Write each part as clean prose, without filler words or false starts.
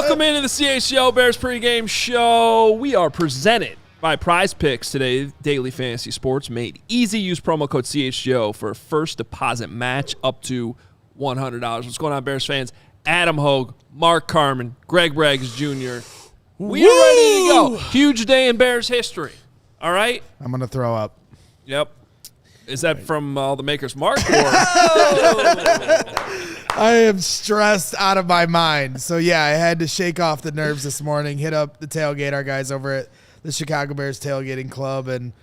Welcome into the CHGO Bears pregame show. We are presented by Prize Picks today. Daily fantasy sports made easy. Use promo code CHGO for a first deposit match up to $100. What's going on, Bears fans? Adam Hoge, Mark Carman, Greg Braggs Jr. We are ready to go. Huge day in Bears history. All right? I'm going to throw up. Yep. Is that from all the Maker's Mark? Or? I am stressed out of my mind. So, yeah, I had to shake off the nerves this morning, hit up the tailgate, our guys over at the Chicago Bears Tailgating Club, and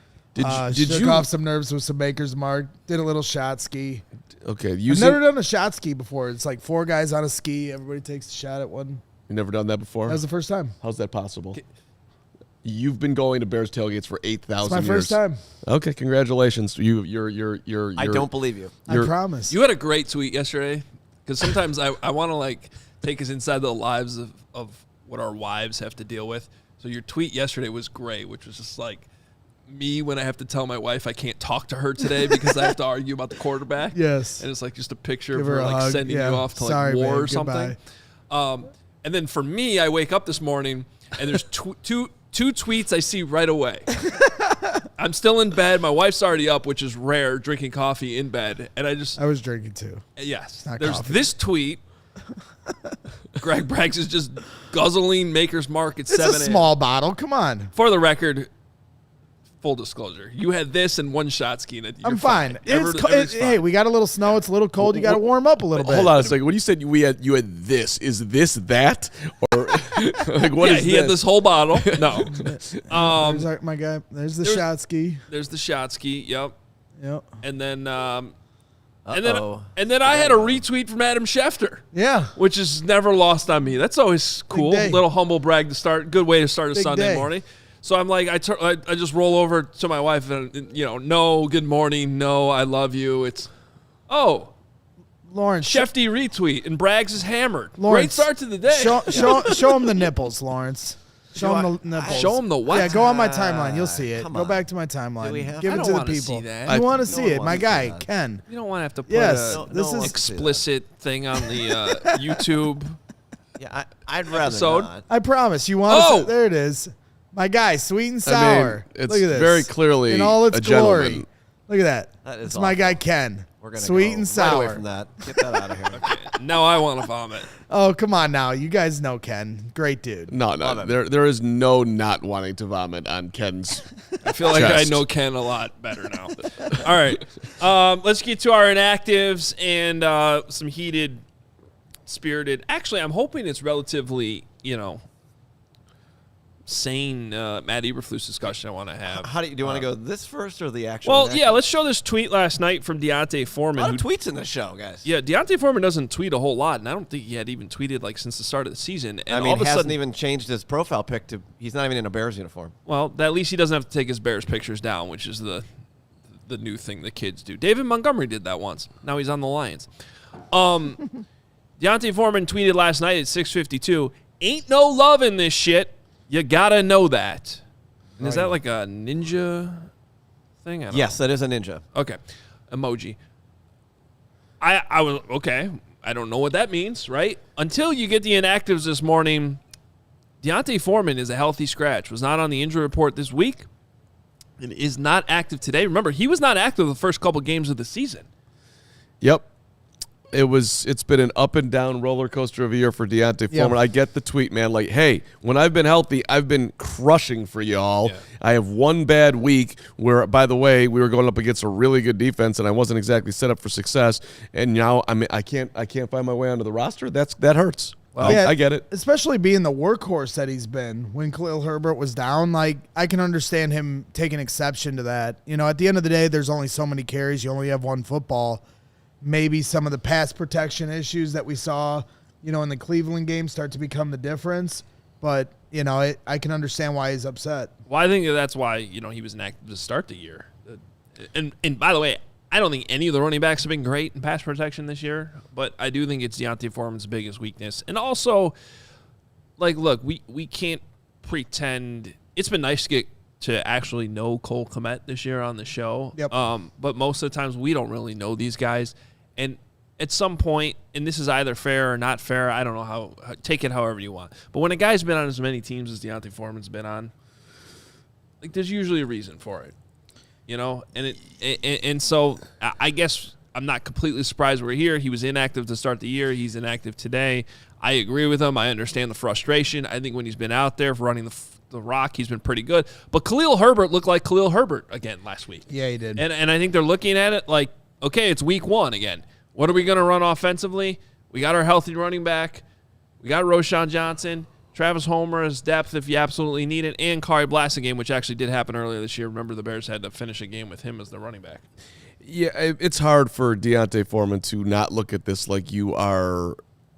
shook off some nerves with some Maker's Mark. Did a little shot ski. Okay. I've never done a shot ski before. It's like 4 guys on a ski. Everybody takes a shot at one. You've never done that before? That was the first time. How's that possible? You've been going to Bears tailgates for 8,000 years. It's my first time. Okay, congratulations. You're I don't believe you. I promise. You had a great tweet yesterday, because sometimes I want to like take us inside the lives of what our wives have to deal with. So your tweet yesterday was great, which was just like me when I have to tell my wife I can't talk to her today because I have to argue about the quarterback. Yes. And it's like just a picture Give of her a like hug. sending you off to like war or something. And then for me, I wake up this morning and there's two tweets I see right away. I'm still in bed. My wife's already up, which is rare, drinking coffee in bed. And I was drinking too. Yes. Not There's coffee. this tweet. Greg Braggs is just guzzling Maker's Mark at 7 It's a small bottle. Come on. For the record, full disclosure, you had this and one shot ski. And I'm fine. Everything's Hey, we got a little snow. It's a little cold. You got to warm up a little bit. Hold on a second. When you said you had this, is this that? Or like what is he this? had this whole bottle. No. There's my guy. There's the shot ski. There's the shot ski. Yep. Yep. And then and then I had a retweet from Adam Schefter. Yeah. Which is never lost on me. That's always cool. day. Little humble brag to start. Good way to start a Big Sunday day. morning. So I'm like, I just roll over to my wife and, no, good morning, no, I love you. It's, Lawrence. Shefty retweet, and Braggs is hammered. Lawrence, Great start to the day. Show him the nipples, Lawrence. Show him the nipples. Show him the what? Yeah, go on my timeline. You'll see it. Come Go on. back to my timeline. Do we have Give I it don't to the wanna people. see that. You want to No see one it. My wants to guy, see that. Ken. You don't want to have to put Yes. a This is one- explicit thing on the YouTube. Yeah, I'd rather Episode? not. I promise. You want to Oh! see There it is. My guy, sweet and sour. it's Look at this. very clearly in all its a glory. gentleman. Look at that. That is It's my awful. guy, Ken. We're gonna Sweet go and sour. Right away from that. Get that out of here. Now I want to vomit. Oh, come on now. You guys know Ken. Great dude. No. There is no not wanting to vomit on Ken's. I feel like Chest. I know Ken a lot better now. All right. Let's get to our inactives and some heated, spirited. Actually, I'm hoping it's relatively, sane Matt Eberflus discussion I want to have. Do you want to go this first or the actual? Well, reaction? yeah, let's show this tweet last night from Deontay A Foreman. lot of tweets in the show, guys. Yeah, Deontay Foreman doesn't tweet a whole lot, and I don't think he had even tweeted since the start of the season. And I mean, all of a hasn't sudden, even changed his profile pic to. He's not even in a Bears uniform. well, at least he doesn't have to take his Bears pictures down, which is the new thing the kids do. David Montgomery did that once. Now he's on the Lions. Deontay Foreman tweeted last night at 6:52, "Ain't no love in this shit. You gotta know that." And is that like a ninja thing? I don't Yes, that is a ninja. Okay. Emoji. I was okay. I don't know what that means, right? Until you get the inactives this morning. Deontay Foreman is a healthy scratch. Was not on the injury report this week and is not active today. Remember, he was not active the first couple games of the season. Yep. It's been an up and down roller coaster of a year for Deontay Foreman. I get the tweet, man. Like, hey, when I've been healthy, I've been crushing for y'all. Yeah. I have one bad week where, by the way, we were going up against a really good defense, and I wasn't exactly set up for success. And now I can't find my way onto the roster. That hurts. Well, Yeah, I get it. Especially being the workhorse that he's been when Khalil Herbert was down. I can understand him taking exception to that. At the end of the day, there's only so many carries. You only have one football. Maybe some of the pass protection issues that we saw, in the Cleveland game start to become the difference. But, I can understand why he's upset. Well, I think that's why, he was inactive to start the year. And by the way, I don't think any of the running backs have been great in pass protection this year, but I do think it's Deontay Foreman's biggest weakness. And also, look, we can't pretend. It's been nice to get to actually know Cole Kmet this year on the show. Yep. But most of the times we don't really know these guys. And at some point, and this is either fair or not fair, I don't know how take it however you want. But when a guy's been on as many teams as Deontay Foreman's been on, like there's usually a reason for it, And so I guess I'm not completely surprised we're here. He was inactive to start the year. He's inactive today. I agree with him. I understand the frustration. I think when he's been out there running the rock, he's been pretty good. But Khalil Herbert looked like Khalil Herbert again last week. Yeah, he did. And I think they're looking at it like, okay, it's week 1 again. What are we going to run offensively? We got our healthy running back. We got Roschon Johnson, Travis Homer as depth if you absolutely need it, and Kari Blasingame, which actually did happen earlier this year. Remember, the Bears had to finish a game with him as the running back. Yeah, it's hard for Deontay Foreman to not look at this like you are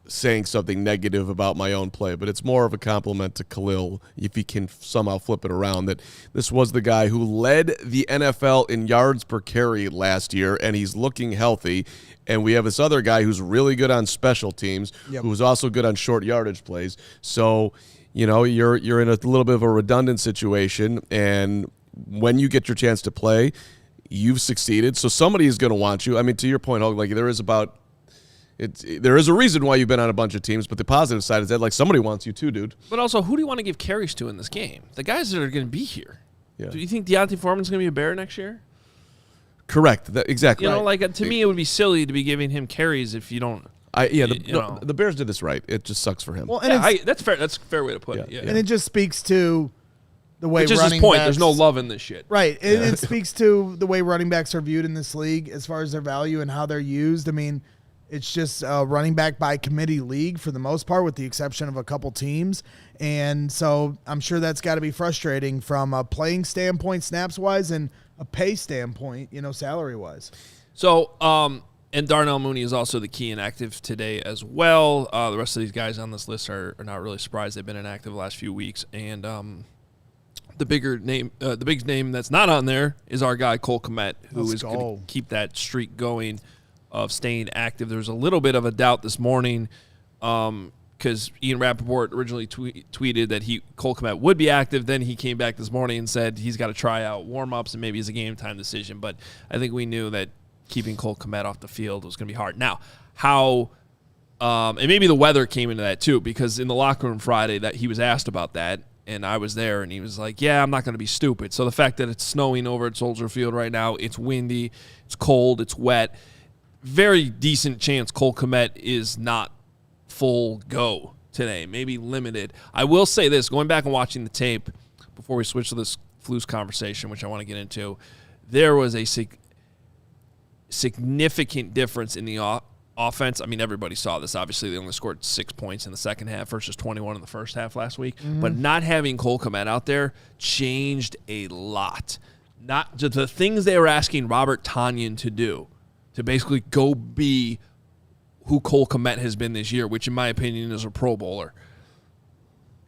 saying something negative about my own play, but it's more of a compliment to Khalil if he can somehow flip it around that this was the guy who led the NFL in yards per carry last year, and he's looking healthy. And we have this other guy who's really good on special teams, who's also good on short yardage plays. So, you're in a little bit of a redundant situation, and when you get your chance to play, you've succeeded. So somebody is going to want you. I mean, to your point, Hoge, like there is a reason why you've been on a bunch of teams, but the positive side is that like somebody wants you too, dude. But also, who do you want to give carries to in this game? The guys that are going to be here. Yeah. Do you think Deontay Foreman's going to be a Bear next year? Correct. Exactly. To me, it would be silly to be giving him carries if you don't. The Bears did this right. It just sucks for him. Well, and that's fair. That's a fair way to put it. Yeah. And it just speaks to the way it's just running his point. backs, There's no love in this shit. Right. It speaks to the way running backs are viewed in this league as far as their value and how they're used. I mean, it's just a running back by committee league for the most part, with the exception of a couple teams. And so I'm sure that's got to be frustrating from a playing standpoint, snaps-wise, and a pay standpoint, salary-wise. So, and Darnell Mooney is also the key inactive today as well. The rest of these guys on this list are not really surprised. They've been inactive the last few weeks. And the big name that's not on there is our guy Cole Kmet, who is going to keep that streak going of staying active. There's a little bit of a doubt this morning because Ian Rappaport originally tweeted that Cole Kmet would be active. Then he came back this morning and said he's got to try out warm-ups and maybe it's a game-time decision. But I think we knew that keeping Cole Kmet off the field was going to be hard. Now, and maybe the weather came into that too, because in the locker room Friday that he was asked about that, and I was there, and he was like, yeah, I'm not going to be stupid. So the fact that it's snowing over at Soldier Field right now, it's windy, it's cold, it's wet, very decent chance Cole Kmet is not full go today, maybe limited. I will say this, going back and watching the tape before we switch to this Flus conversation, which I want to get into, there was a significant difference in the offense. I mean, everybody saw this. Obviously, they only scored 6 points in the second half versus 21 in the first half last week. Mm-hmm. But not having Cole Kmet out there changed a lot. Not just the things they were asking Robert Tonyan to do, to basically go be who Cole Kmet has been this year, which in my opinion is a Pro Bowler.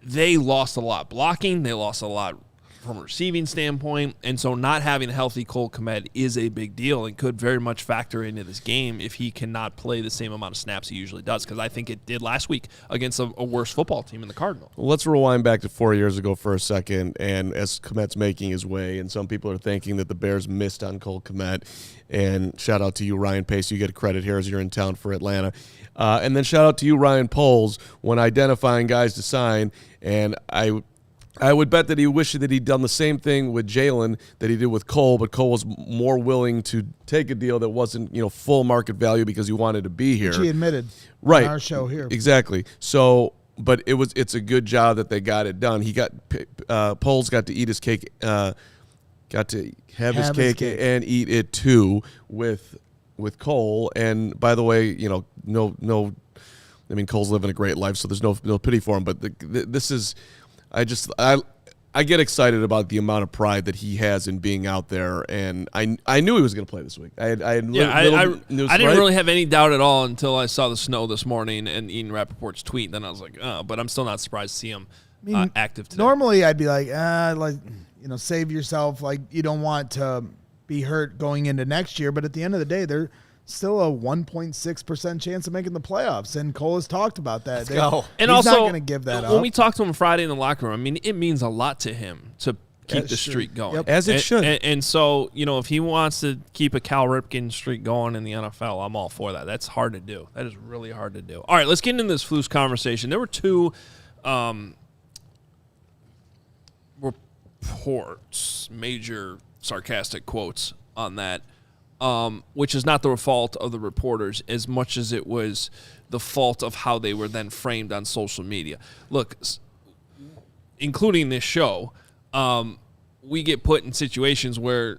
They lost a lot blocking. They lost a lot from a receiving standpoint, and so not having a healthy Cole Kmet is a big deal and could very much factor into this game if he cannot play the same amount of snaps he usually does, because I think it did last week against a worse football team in the Cardinals. Well, let's rewind back to 4 years ago for a second, and as Kmet's making his way, and some people are thinking that the Bears missed on Cole Kmet, and shout out to you, Ryan Pace. You get credit here as you're in town for Atlanta. And then shout out to you, Ryan Poles, when identifying guys to sign, and I would bet that he wished that he'd done the same thing with Jalen that he did with Cole, but Cole was more willing to take a deal that wasn't, full market value because he wanted to be here. Which he admitted right on our show here. Exactly. So, but it's a good job that they got it done. He got Poles got to eat his cake, got to have his cake and eat it too with Cole. And by the way, no. I mean, Cole's living a great life, so there's no pity for him. But this is. I get excited about the amount of pride that he has in being out there, and I knew he was going to play this week. I didn't really have any doubt at all until I saw the snow this morning and Ian Rappaport's tweet. Then I was like, but I'm still not surprised to see him active today. Normally, I'd be like, save yourself. Like, you don't want to be hurt going into next year, but at the end of the day, they're still a 1.6% chance of making the playoffs, and Cole has talked about that. Let's go. And he's also, not going to give that up. When we talked to him Friday in the locker room, I mean, it means a lot to him to keep the streak going. Yep. As it should. And so, if he wants to keep a Cal Ripken streak going in the NFL, I'm all for that. That's hard to do. That is really hard to do. All right, let's get into this Flus conversation. There were two reports, major sarcastic quotes on that, which is not the fault of the reporters as much as it was the fault of how they were then framed on social media. Look, including this show, we get put in situations where,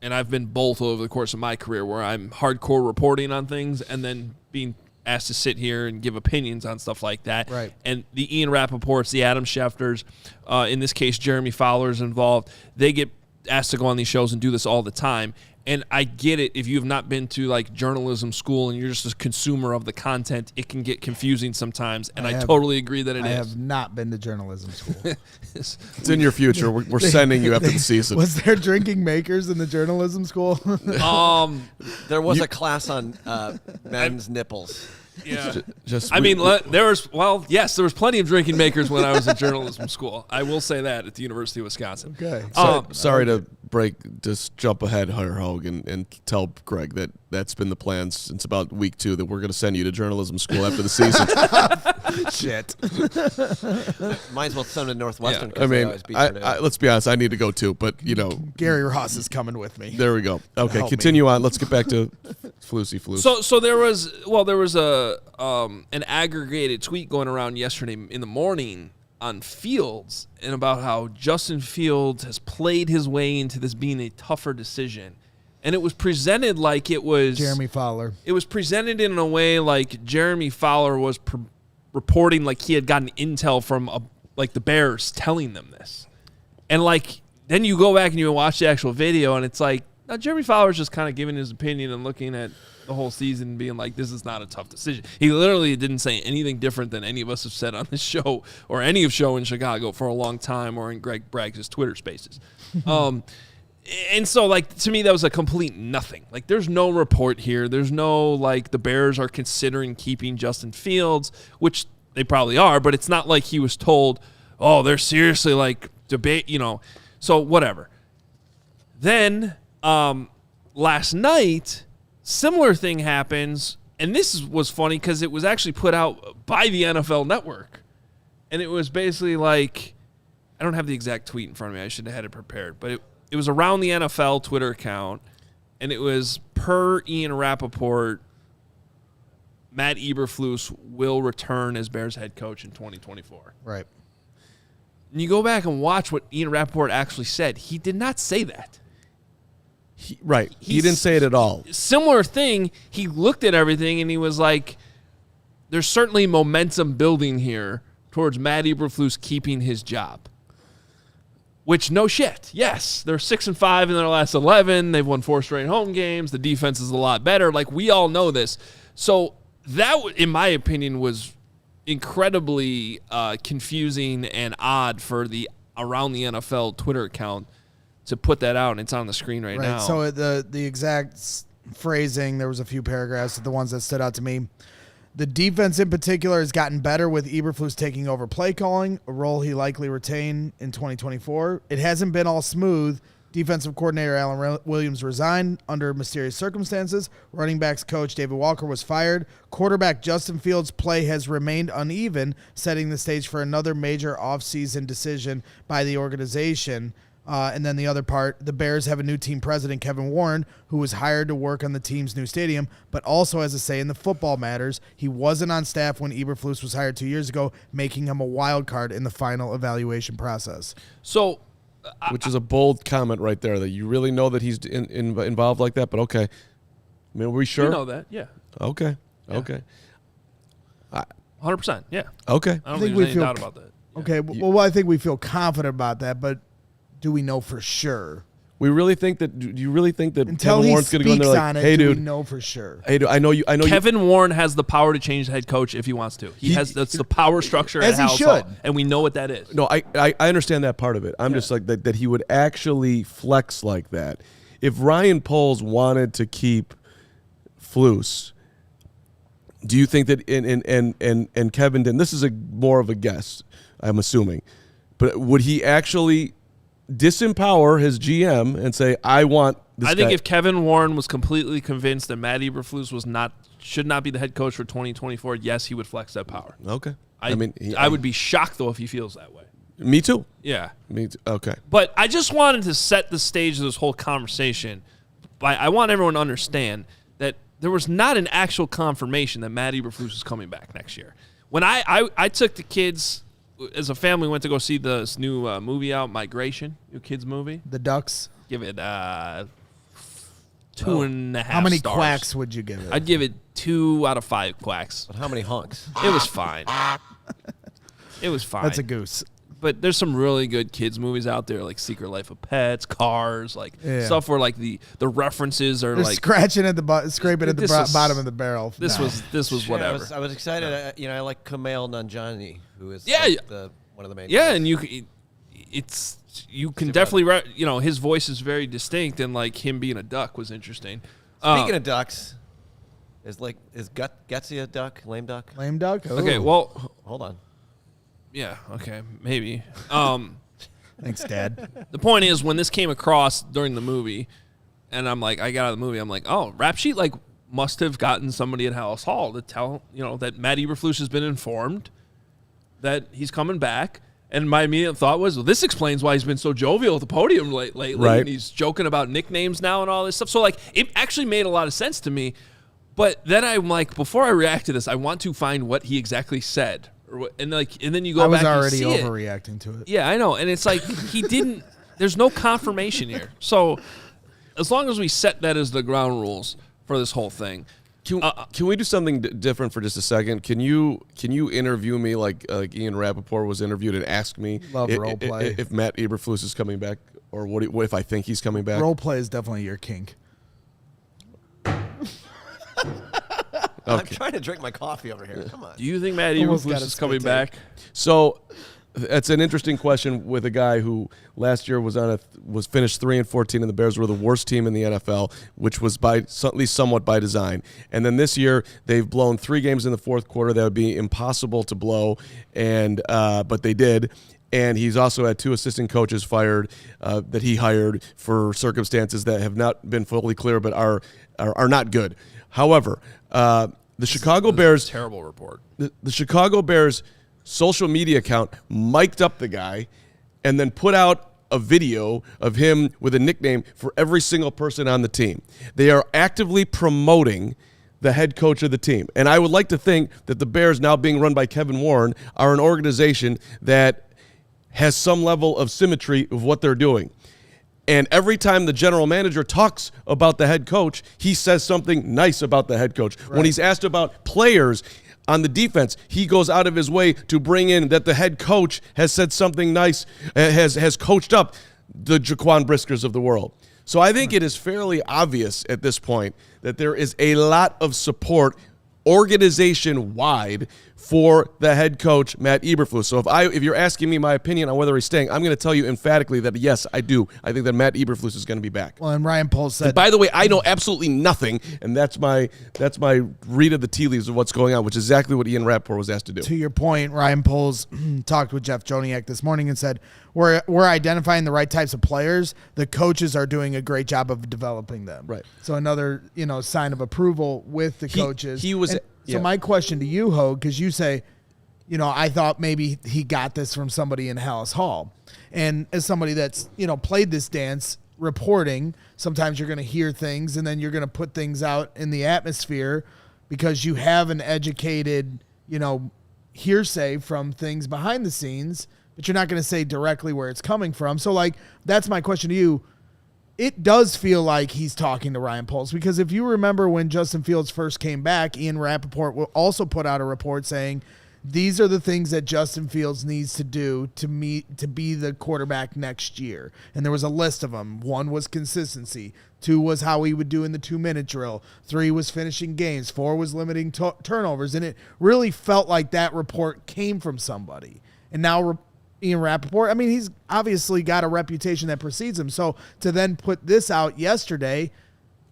and I've been both over the course of my career, where I'm hardcore reporting on things and then being asked to sit here and give opinions on stuff like that. Right. And the Ian Rappaports, the Adam Schefters, in this case, Jeremy Fowler's involved. They get asked to go on these shows and do this all the time. And I get it. If you have not been to like journalism school and you're just a consumer of the content, it can get confusing sometimes. And I totally agree that it is. I have not been to journalism school. It's in your future. We're sending you after the season. Was there drinking makers in the journalism school? There was a class on men's nipples. Yeah. Just there was plenty of drinking makers when I was in journalism school. I will say that at the University of Wisconsin. Okay. sorry to just jump ahead, Hunter Hoge, and tell Greg that that's been the plan since about week 2 that we're going to send you to journalism school after the season. Shit. Might as well send him to Northwestern. I mean, let's be honest. I need to go too, but Gary Ross is coming with me. there we go. Okay, Help continue on. Let's get back to Flusy Flus. So there was an aggregated tweet going around yesterday in the morning on Fields and about how Justin Fields has played his way into this being a tougher decision. And it was presented like it was Jeremy Fowler. It was presented in a way like Jeremy Fowler was reporting like he had gotten intel from like the Bears telling them this. And like then you go back and you watch the actual video and it's like, now Jeremy Fowler's just kind of giving his opinion and looking at the whole season and being like, this is not a tough decision. He literally didn't say anything different than any of us have said on this show or any of show in Chicago for a long time or in Greg Braggs' Twitter spaces. And so, like, to me, that was a complete nothing. Like, there's no report here. There's no, like, the Bears are considering keeping Justin Fields, which they probably are, but it's not like he was told, oh, they're seriously, like, debate, So, whatever. Then, last night, similar thing happens, and this was funny because it was actually put out by the NFL Network. And it was basically like, I don't have the exact tweet in front of me. I should have had it prepared. But it was around the NFL Twitter account, and it was per Ian Rappaport, Matt Eberflus will return as Bears head coach in 2024. Right. And you go back and watch what Ian Rappaport actually said. He did not say that. He didn't say it at all. Similar thing, he looked at everything and he was like, there's certainly momentum building here towards Matt Eberflus keeping his job. Which, no shit. Yes, they're 6-5 in their last 11. They've won 4 straight home games. The defense is a lot better. Like, we all know this. So that, in my opinion, was incredibly confusing and odd for the Around the NFL Twitter account to put that out, and it's on the screen right now. So the exact phrasing, there was a few paragraphs, the ones that stood out to me. The defense in particular has gotten better with Eberflus taking over play calling, a role he likely retain in 2024. It hasn't been all smooth. Defensive coordinator Alan Williams resigned under mysterious circumstances. Running backs coach David Walker was fired. Quarterback Justin Fields' play has remained uneven, setting the stage for another major offseason decision by the organization. And then the other part, the Bears have a new team president, Kevin Warren, who was hired to work on the team's new stadium, but also has a say in the football matters. He wasn't on staff when Eberflus was hired 2 years ago, making him a wild card in the final evaluation process. So, which is a bold comment right there that you really know that he's involved like that, but okay. I mean, are we sure? You know that, yeah. Okay. Yeah. Okay. 100%, yeah. Okay. I don't think there's any doubt about that. Yeah. Okay, well, I think we feel confident about that, but do we know for sure? We really think that? Do you really think that until Kevin he Warren's going to go in there like, it, hey, do dude, we know for sure? Hey, dude, I know you. Kevin Warren has the power to change the head coach if he wants to. That's the power structure as at he Hal should, Hall, and we know what that is. No, I understand that part of it. I'm just like that he would actually flex like that. If Ryan Poles wanted to keep Flus, do you think that and Kevin didn't? This is more of a guess, I'm assuming, but would he actually disempower his GM and say, I want this I think guy. if Kevin Warren was completely convinced that Matt Eberflus should not be the head coach for 2024, yes, he would flex that power. Okay. I would be shocked, though, if he feels that way. Me too. Yeah. Me too. Okay. But I just wanted to set the stage of this whole conversation. I want everyone to understand that there was not an actual confirmation that Matt Eberflus is coming back next year. When I took the kids as a family, went to go see this new movie out, Migration, new kids movie. The Ducks. Give it 2.5 How many stars. quacks would you give it? I'd give it 2 out of 5 quacks. But how many honks? It was fine. It was fine. That's a goose. But there's some really good kids movies out there, like Secret Life of Pets, Cars, like stuff where like the references are They're like scratching at the scraping at the bottom of the barrel. This was whatever. I was excited. I like Kumail Nanjiani, who is one of the main. Yeah, guys. and you can definitely his voice is very distinct, and like him being a duck was interesting. Speaking of ducks, is Gutsy a duck? Lame duck? Lame duck. Ooh. Okay, well, Hold on. yeah, okay, maybe. Thanks, Dad. The point is, when this came across during the movie, and I got out of the movie, I'm like, oh, Rap Sheet must have gotten somebody at Hallis Hall to tell that Matt Eberflus has been informed that he's coming back. And my immediate thought was, well, this explains why he's been so jovial at the podium lately. Right. And he's joking about nicknames now and all this stuff. So it actually made a lot of sense to me. But then I'm like, before I react to this, I want to find what he exactly said. And then you go back and I was see already it. overreacting to it. Yeah, I know. And it's like he didn't – there's no confirmation here. So as long as we set that as the ground rules for this whole thing. Can we do something different for just a second? Can you interview me like Ian Rappaport was interviewed and ask me if Matt Eberflus is coming back or what if I think he's coming back? Role play is definitely your kink. I'm trying to drink my coffee over here. Come on. Do you think Matt Almost Eberflus got is a coming spit back? So that's an interesting question with a guy who last year was finished 3-14, and the Bears were the worst team in the NFL, which was at least somewhat by design. And then this year they've blown 3 games in the fourth quarter that would be impossible to blow, and but they did. And he's also had 2 assistant coaches fired that he hired for circumstances that have not been fully clear, but are not good. However, the Chicago Bears terrible report. The Chicago Bears social media account mic'd up the guy and then put out a video of him with a nickname for every single person on the team. They are actively promoting the head coach of the team. And I would like to think that the Bears, now being run by Kevin Warren, are an organization that has some level of symmetry of what they're doing. And every time the general manager talks about the head coach, he says something nice about the head coach. Right. When he's asked about players on the defense, he goes out of his way to bring in that the head coach has said something nice, has coached up the Jaquan Briskers of the world. So I think it is fairly obvious at this point that there is a lot of support organization-wide for the head coach, Matt Eberflus. So if you're asking me my opinion on whether he's staying, I'm going to tell you emphatically that yes, I do. I think that Matt Eberflus is going to be back. Well, and Ryan Poles said... And by the way, I know absolutely nothing, and that's my read of the tea leaves of what's going on, which is exactly what Ian Rappaport was asked to do. To your point, Ryan Poles talked with Jeff Joniak this morning and said, we're identifying the right types of players. The coaches are doing a great job of developing them. Right. So another sign of approval with the coaches. He was... So my question to you, Hoge, because you say, I thought maybe he got this from somebody in Hallis Hall. And as somebody that's, played this dance reporting, sometimes you're going to hear things and then you're going to put things out in the atmosphere because you have an educated, hearsay from things behind the scenes, but you're not going to say directly where it's coming from. So, that's my question to you. It does feel like he's talking to Ryan Poles because if you remember when Justin Fields first came back, Ian Rappaport also put out a report saying these are the things that Justin Fields needs to do to be the quarterback next year. And there was a list of them. 1 was consistency. 2 was how he would do in the 2-minute drill. 3 was finishing games. 4 was limiting turnovers. And it really felt like that report came from somebody. And now Ian Rappaport, he's obviously got a reputation that precedes him. So to then put this out yesterday,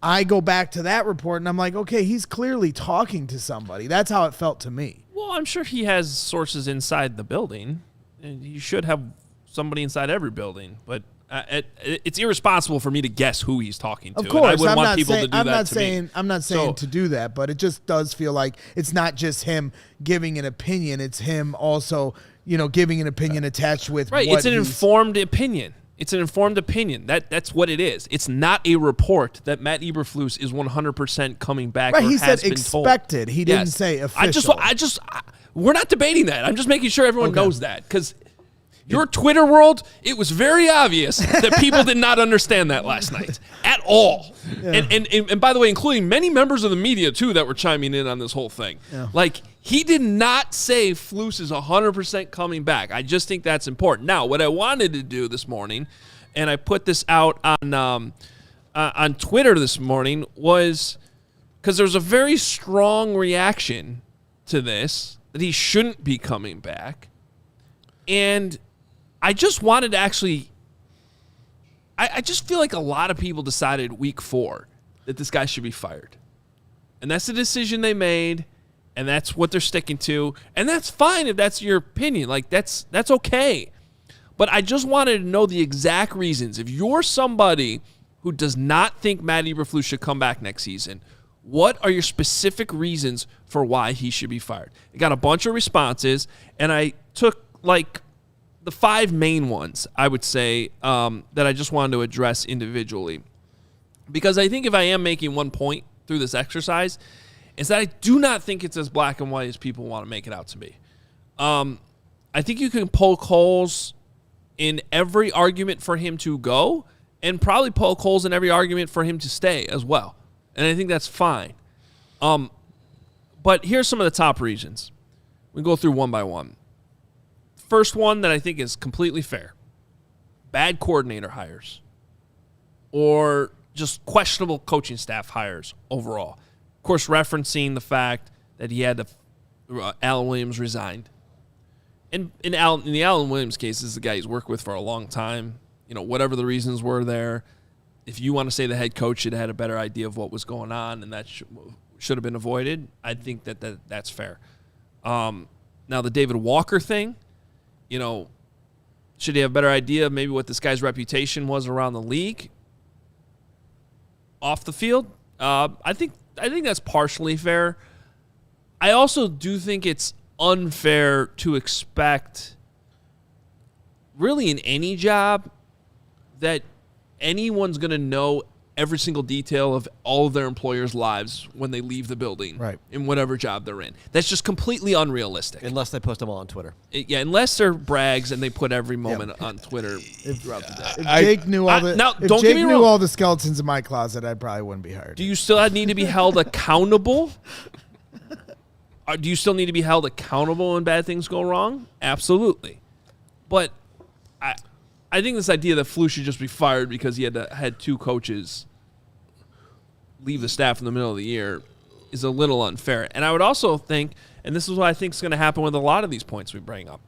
I go back to that report and I'm like, okay, he's clearly talking to somebody. That's how it felt to me. Well, I'm sure he has sources inside the building. And you should have somebody inside every building. But It's irresponsible for me to guess who he's talking to. Of course, and I wouldn't want people to do that to me. I'm not saying to do that, but it just does feel like it's not just him giving an opinion. It's him also, giving an opinion attached with right. What it's an informed opinion. It's an informed opinion. That's what it is. It's not a report that Matt Eberflus is 100% coming back. Right, or he has said been expected. Told. He didn't say official. We're not debating that. I'm just making sure everyone knows that because your Twitter world, it was very obvious that people did not understand that last night at all. Yeah. And by the way, including many members of the media too that were chiming in on this whole thing. Yeah. Like he did not say Flus is 100% coming back. I just think that's important. Now, what I wanted to do this morning, and I put this out on Twitter this morning, was because there's a very strong reaction to this that he shouldn't be coming back, and I just wanted to actually I just feel like a lot of people decided week 4 that this guy should be fired. And that's the decision they made, and that's what they're sticking to. And that's fine if that's your opinion. Like, that's okay. But I just wanted to know the exact reasons. If you're somebody who does not think Matt Eberflus should come back next season, what are your specific reasons for why he should be fired? I got a bunch of responses, and I took, the 5 main ones, I would say, that I just wanted to address individually. Because I think if I am making one point through this exercise, is that I do not think it's as black and white as people want to make it out to be. I think you can poke holes in every argument for him to go and probably poke holes in every argument for him to stay as well. And I think that's fine. But here's some of the top reasons. We go through one by one. First one that I think is completely fair. Bad coordinator hires. Or just questionable coaching staff hires overall. Of course, referencing the fact that he had Alan Williams resigned. And in the Alan Williams case, this is the guy he's worked with for a long time. Whatever the reasons were there, if you want to say the head coach should have had a better idea of what was going on and that should have been avoided, I think that's fair. Now, the David Walker thing, should he have a better idea of maybe what this guy's reputation was around the league off the field? I think that's partially fair. I also do think it's unfair to expect, really in any job, that anyone's going to know every single detail of all of their employers' lives when they leave the building, right, in whatever job they're in. That's just completely unrealistic. Unless they post them all on Twitter. Unless they're brags and they put every moment on Twitter throughout the day. If Jake knew all the skeletons in my closet, I probably wouldn't be hired. Do you still need to be held accountable? Do you still need to be held accountable when bad things go wrong? Absolutely. But I think this idea that Flus should just be fired because he had 2 coaches leave the staff in the middle of the year is a little unfair. And I would also think, and this is what I think is going to happen with a lot of these points we bring up,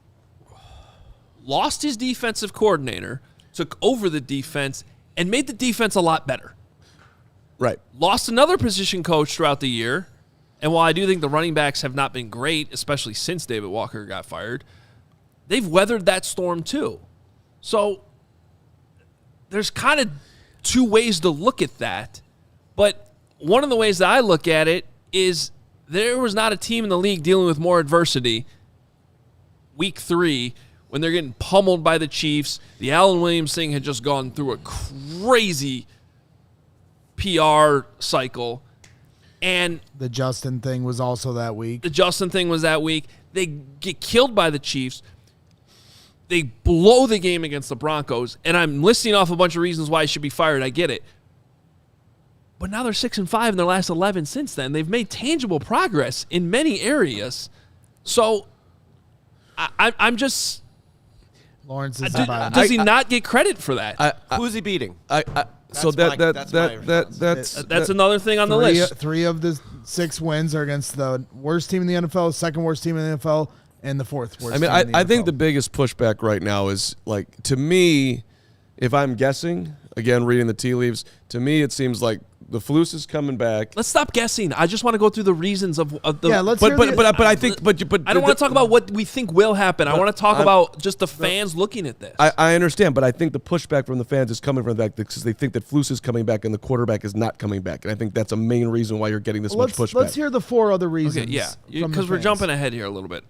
lost his defensive coordinator, took over the defense, and made the defense a lot better. Right. Lost another position coach throughout the year, and while I do think the running backs have not been great, especially since David Walker got fired, they've weathered that storm too. So there's kind of 2 ways to look at that. But one of the ways that I look at it is there was not a team in the league dealing with more adversity week 3 when they're getting pummeled by the Chiefs. The Alan Williams thing had just gone through a crazy PR cycle. And the Justin thing was also that week. They get killed by the Chiefs. They blow the game against the Broncos, and I'm listing off a bunch of reasons why he should be fired. I get it. But now they're 6-5 in their last 11 since then. They've made tangible progress in many areas. So I'm just... Lawrence is does he not get credit for that? Who's he beating? That's another thing on the list. 3 of the 6 wins are against the worst team in the NFL, second worst team in the NFL, and the 4th worst team in the NFL. I think the biggest pushback right now is, to me, if I'm guessing, again, reading the tea leaves, to me it seems like the Flus is coming back. Let's stop guessing. I just want to go through the reasons of the. Yeah, let's. But I think but I don't want to talk about what we think will happen. I want to talk about just the fans looking at this. I understand, but I think the pushback from the fans is coming from that because they think that Flus is coming back and the quarterback is not coming back, and I think that's a main reason why you're getting this much pushback. Let's hear the 4 other reasons. Okay, yeah, because we're jumping ahead here a little bit.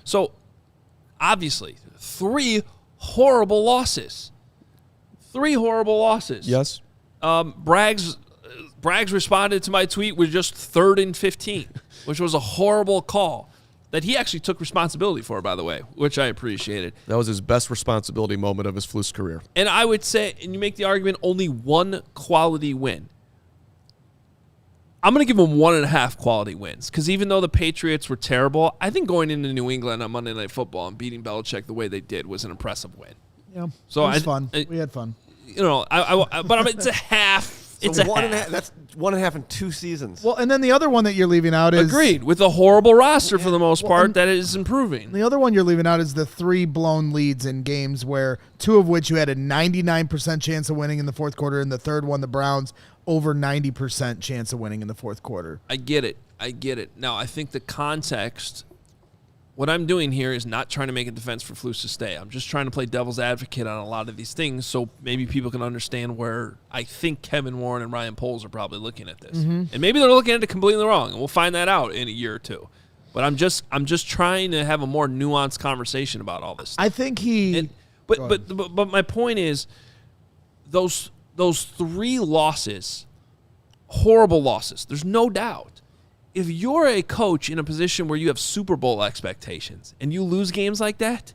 So obviously 3 horrible losses. 3 horrible losses. Yes. Braggs responded to my tweet with just 3rd and 15, which was a horrible call that he actually took responsibility for, by the way, which I appreciated. That was his best responsibility moment of his Flus career. And I would say, and you make the argument, only 1 quality win. I'm going to give him 1.5 quality wins because even though the Patriots were terrible, I think going into New England on Monday Night Football and beating Belichick the way they did was an impressive win. Yeah, so it was fun. We had fun. You know, but it's a half. So It's a 1.5. half. That's 1.5 in 2 seasons. Well, and then the other one that you're leaving out is Agreed. With a horrible roster for the most part, that is improving. the other one you're leaving out is the 3 blown leads in games where 2 of which you had a 99% chance of winning in the fourth quarter, and the third one, the Browns, over 90% chance of winning in the fourth quarter. I get it. Now, I think the context, what I'm doing here is not trying to make a defense for Flus to stay. I'm just trying to play devil's advocate on a lot of these things so maybe people can understand where I think Kevin Warren and Ryan Poles are probably looking at this. Mm-hmm. And maybe they're looking at it completely wrong, and we'll find that out in a year or two. But I'm just trying to have a more nuanced conversation about all this stuff. I think But my point is those 3 losses, horrible losses, there's no doubt. If you're a coach in a position where you have Super Bowl expectations and you lose games like that,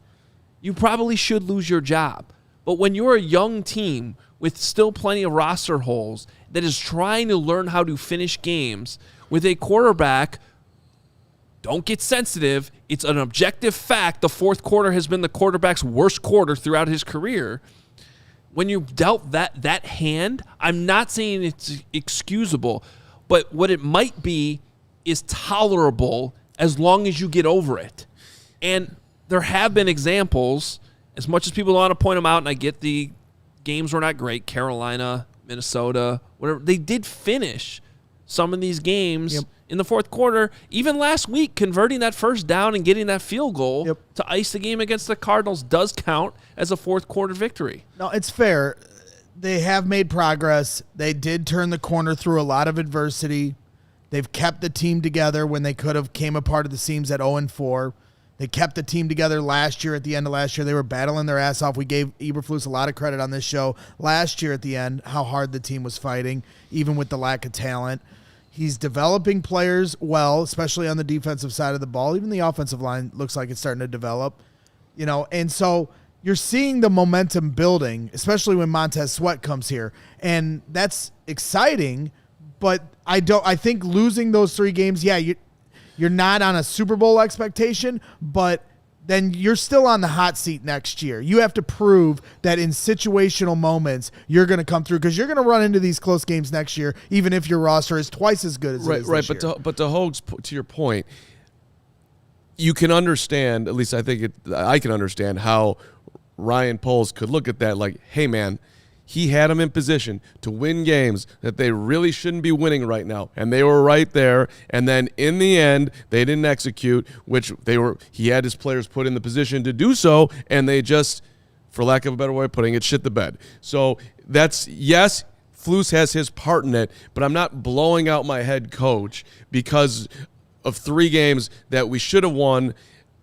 you probably should lose your job. But when you're a young team with still plenty of roster holes that is trying to learn how to finish games with a quarterback, don't get sensitive. It's an objective fact. The fourth quarter has been the quarterback's worst quarter throughout his career. When you dealt that hand, I'm not saying it's excusable, but what it might be is tolerable as long as you get over it. And there have been examples, as much as people want to point them out, and I get the games were not great, Carolina, Minnesota, whatever, they did finish some of these games in the fourth quarter. Even last week, converting that first down and getting that field goal to ice the game against the Cardinals does count as a fourth quarter victory. No, it's fair. They have made progress. They did turn the corner through a lot of adversity. They've kept the team together when they could have came apart at the seams at 0-4. They kept the team together last year. At the end of last year, they were battling their ass off. We gave Eberflus a lot of credit on this show last year at the end, how hard the team was fighting, even with the lack of talent. He's developing players well, especially on the defensive side of the ball. Even the offensive line looks like it's starting to develop. You know, and so you're seeing the momentum building, especially when Montez Sweat comes here. And that's exciting. But I think losing those 3 games, you're not on a Super Bowl expectation, but then you're still on the hot seat next year. You have to prove that in situational moments you're going to come through because you're going to run into these close games next year, even if your roster is twice as good as it is this year. But to Hoge, to your point, you can understand, at least I can understand how Ryan Poles could look at that like, hey, man, he had them in position to win games that they really shouldn't be winning right now, and they were right there. And then in the end, they didn't execute, which he had his players put in the position to do so, and they just, for lack of a better way of putting it, shit the bed. So that's, yes, Flus has his part in it, but I'm not blowing out my head coach because of 3 games that we should have won.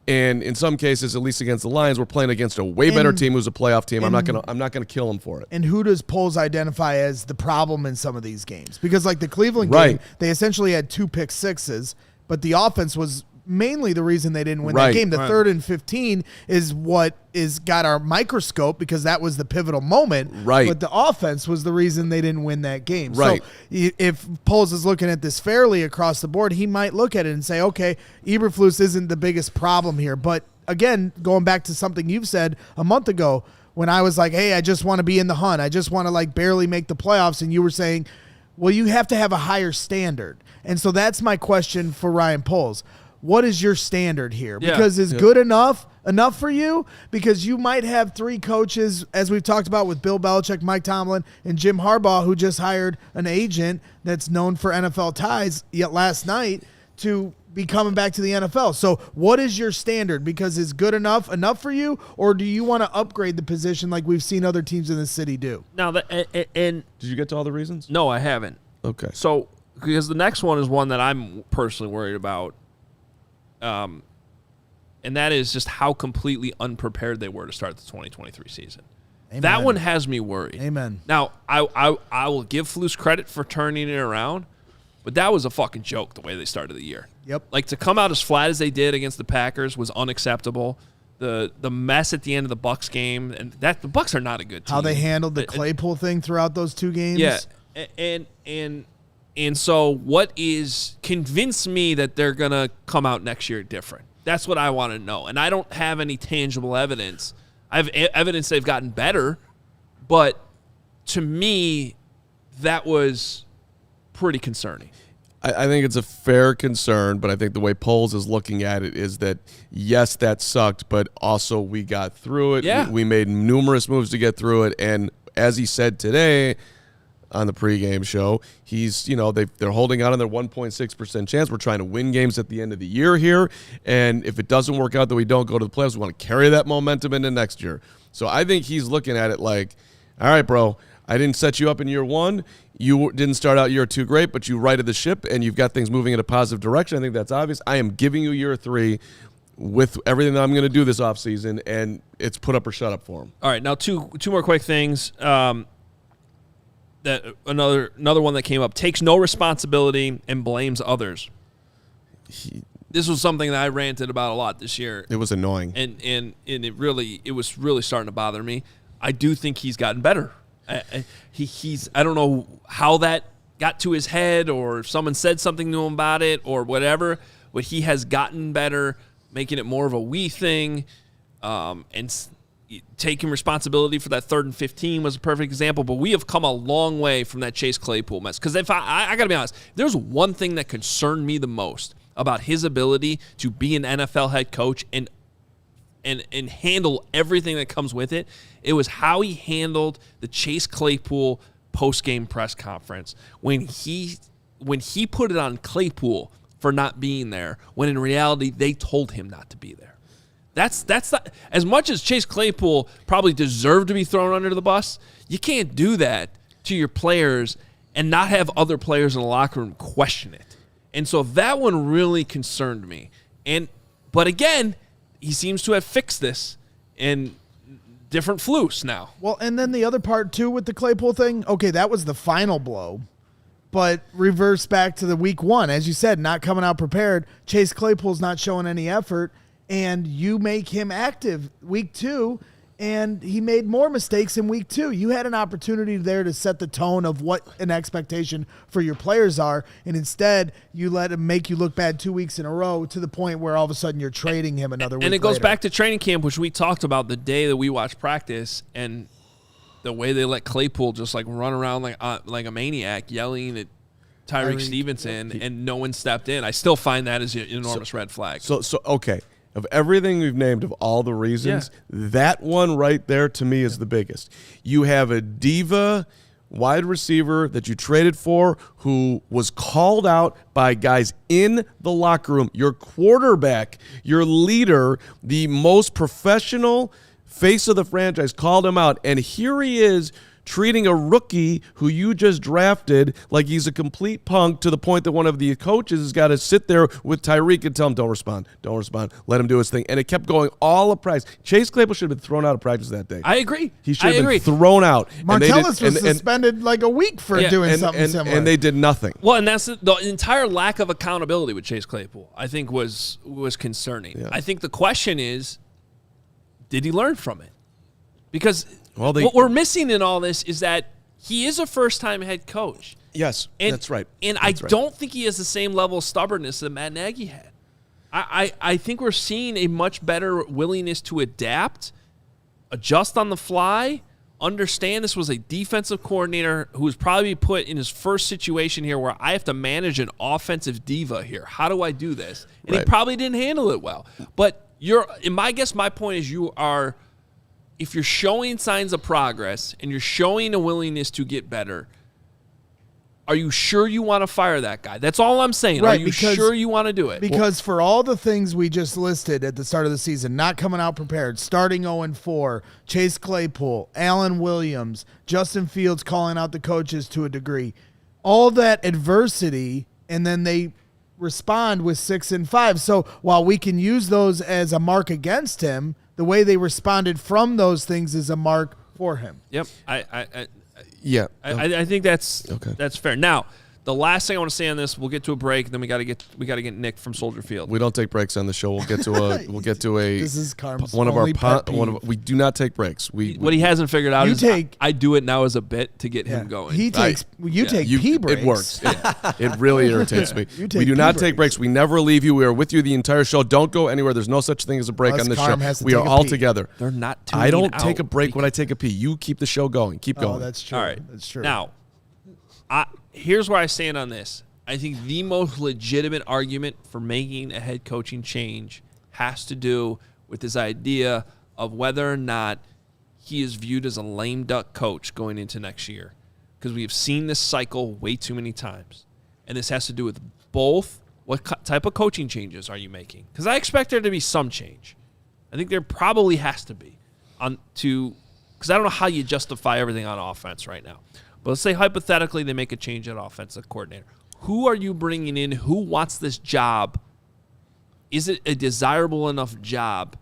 And in some cases, at least against the Lions, we're playing against a way better team who's a playoff team. I'm not gonna kill them for it. And who does Poles identify as the problem in some of these games? Because like the Cleveland game, they essentially had 2 pick sixes, but the offense was mainly the reason they didn't win that game. The 3rd and 15 is what got our microscope because that was the pivotal moment. Right. But the offense was the reason they didn't win that game. Right. So if Poles is looking at this fairly across the board, he might look at it and say, okay, Eberflus isn't the biggest problem here. But again, going back to something you've said a month ago when I was like, hey, I just want to be in the hunt. I just want to like barely make the playoffs. And you were saying, well, you have to have a higher standard. And so that's my question for Ryan Poles. What is your standard here? Because is good enough enough for you? Because you might have 3 coaches, as we've talked about with Bill Belichick, Mike Tomlin, and Jim Harbaugh, who just hired an agent that's known for NFL ties yet last night to be coming back to the NFL. So what is your standard? Because is good enough for you, or do you want to upgrade the position like we've seen other teams in the city do? Now, Did you get to all the reasons? No, I haven't. Okay. So, because the next one is one that I'm personally worried about, and that is just how completely unprepared they were to start the 2023 season. Amen. That one has me worried. Amen. Now, I will give Flus credit for turning it around, but that was a fucking joke the way they started the year. Yep. Like, to come out as flat as they did against the Packers was unacceptable. The mess at the end of the Bucs game, and that the Bucs are not a good team. How they handled the Claypool thing throughout those 2 games. Yeah, and so what is convince me that they're gonna come out next year different? That's what I want to know, and I don't have any tangible evidence. I have evidence they've gotten better, but to me, that was pretty concerning. I think it's a fair concern, but I think the way Poles is looking at it is that, yes, that sucked, but also we got through it. Yeah. We made numerous moves to get through it, and as he said today on the pregame show, he's, they're holding out on their 1.6% chance. We're trying to win games at the end of the year here, and if it doesn't work out that we don't go to the playoffs, we want to carry that momentum into next year. So I think he's looking at it like, all right, bro, I didn't set you up in year 1. You didn't start out year 2 great, but you righted the ship, and you've got things moving in a positive direction. I think that's obvious. I am giving you year 3 with everything that I'm going to do this offseason, and it's put up or shut up for him. All right, now two more quick things. That another one that came up, takes no responsibility and blames others. This was something that I ranted about a lot this year. It was annoying. And it was really starting to bother me. I do think he's gotten better. I don't know how that got to his head, or if someone said something to him about it or whatever, but he has gotten better, making it more of a we thing, and taking responsibility for that 3rd and 15 was a perfect example. But we have come a long way from that Chase Claypool mess. Because if I got to be honest, there's one thing that concerned me the most about his ability to be an NFL head coach and handle everything that comes with it. It was how he handled the Chase Claypool post-game press conference when he put it on Claypool for not being there, when in reality they told him not to be there. That's not, as much as Chase Claypool probably deserved to be thrown under the bus, you can't do that to your players and not have other players in the locker room question it. And so that one really concerned me. But again, he seems to have fixed this in different Flus now. Well, and then the other part, too, with the Claypool thing, okay, that was the final blow. But reverse back to the week 1. As you said, not coming out prepared. Chase Claypool's not showing any effort, and you make him active week 2, and he made more mistakes in week 2. You had an opportunity there to set the tone of what an expectation for your players are, and instead you let him make you look bad 2 weeks in a row to the point where all of a sudden you're trading him another week. And it goes later. back to training camp, which we talked about the day that we watched practice, and the way they let Claypool just like run around like a maniac, yelling at Tyreek Stevenson, and no one stepped in. I still find that as an enormous red flag. So okay. Of everything we've named, of all the reasons, that one right there to me is the biggest. You have a diva wide receiver that you traded for who was called out by guys in the locker room. Your quarterback, your leader, the most professional face of the franchise called him out. And here he is treating a rookie who you just drafted like he's a complete punk, to the point that one of the coaches has got to sit there with Tyreek and tell him, don't respond, let him do his thing. And it kept going all of practice. Chase Claypool should have been thrown out of practice that day. I agree. He should have been thrown out. Martellus was suspended like a week for doing something similar. And they did nothing. Well, and that's the entire lack of accountability with Chase Claypool, I think, was concerning. Yeah. I think the question is, did he learn from it? Because what we're missing in all this is that he is a first-time head coach. Yes, that's right. And I don't think he has the same level of stubbornness that Matt Nagy had. I think we're seeing a much better willingness to adapt, adjust on the fly, understand this was a defensive coordinator who was probably put in his first situation here where I have to manage an offensive diva here. How do I do this? And he probably didn't handle it well. But my point is if you're showing signs of progress and you're showing a willingness to get better, are you sure you want to fire that guy? That's all I'm saying. Right, are you sure you want to do it? Because for all the things we just listed at the start of the season, not coming out prepared, starting 0-4, Chase Claypool, Allen Williams, Justin Fields calling out the coaches to a degree, all that adversity, and then they respond with 6-5. So while we can use those as a mark against him, the way they responded from those things is a mark for him. Yep. Yeah. I think that's fair. Now, the last thing I want to say on this, we'll get to a break, and then we got to get Nick from Soldier Field. We don't take breaks on the show. We'll get to a This is Carman's one of our only pet peeve. we do not take breaks. What he hasn't figured out is I do it now as a bit to get him going. He takes pee breaks. It works. It really irritates me. You We take do pee not take breaks. breaks. We never leave you. We are with you the entire show. Don't go anywhere. There's no such thing as a break Unless on this Carm show. has to We are take a all pee. together. They're not tuning I don't out take a break when I take a pee. You keep the show going. Keep going. Oh, that's true. All right. That's true. Now, here's where I stand on this. I think the most legitimate argument for making a head coaching change has to do with this idea of whether or not he is viewed as a lame duck coach going into next year. Because we have seen this cycle way too many times. And this has to do with both what type of coaching changes are you making? Because I expect there to be some change. I think there probably has to be. Because I don't know how you justify everything on offense right now. But let's say hypothetically they make a change at offensive coordinator. Who are you bringing in? Who wants this job? Is it a desirable enough job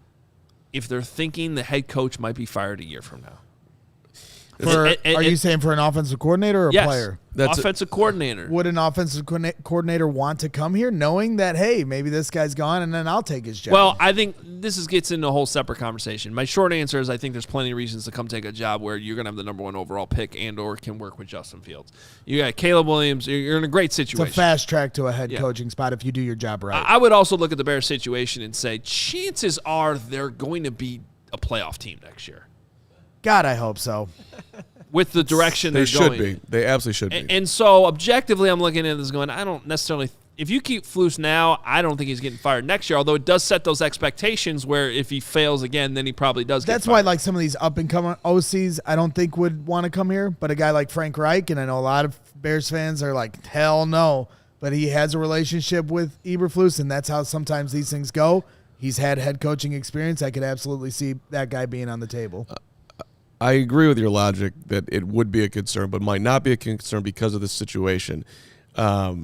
if they're thinking the head coach might be fired a year from now? Are you saying for an offensive coordinator or a Yes, player? offensive coordinator. Would an offensive coordinator want to come here knowing that, hey, maybe this guy's gone and then I'll take his job? Well, I think gets into a whole separate conversation. My short answer is I think there's plenty of reasons to come take a job where you're going to have the number one overall pick and or can work with Justin Fields. You got Caleb Williams. You're in a great situation. It's a fast track to a head coaching spot if you do your job right. I would also look at the Bears situation and say chances are they're going to be a playoff team next year. God, I hope so. With the direction They they're should going. be. They absolutely should be. And so objectively, I'm looking at this going, I don't necessarily – if you keep Flus now, I don't think he's getting fired next year, although it does set those expectations where if he fails again, then he probably does get That's fired. why like some of these up-and-coming OCs I don't think would want to come here, but a guy like Frank Reich, and I know a lot of Bears fans are like, hell no, but he has a relationship with Eberflus, and that's how sometimes these things go. He's had head coaching experience. I could absolutely see that guy being on the table. I agree with your logic that it would be a concern, but might not be a concern because of this situation. But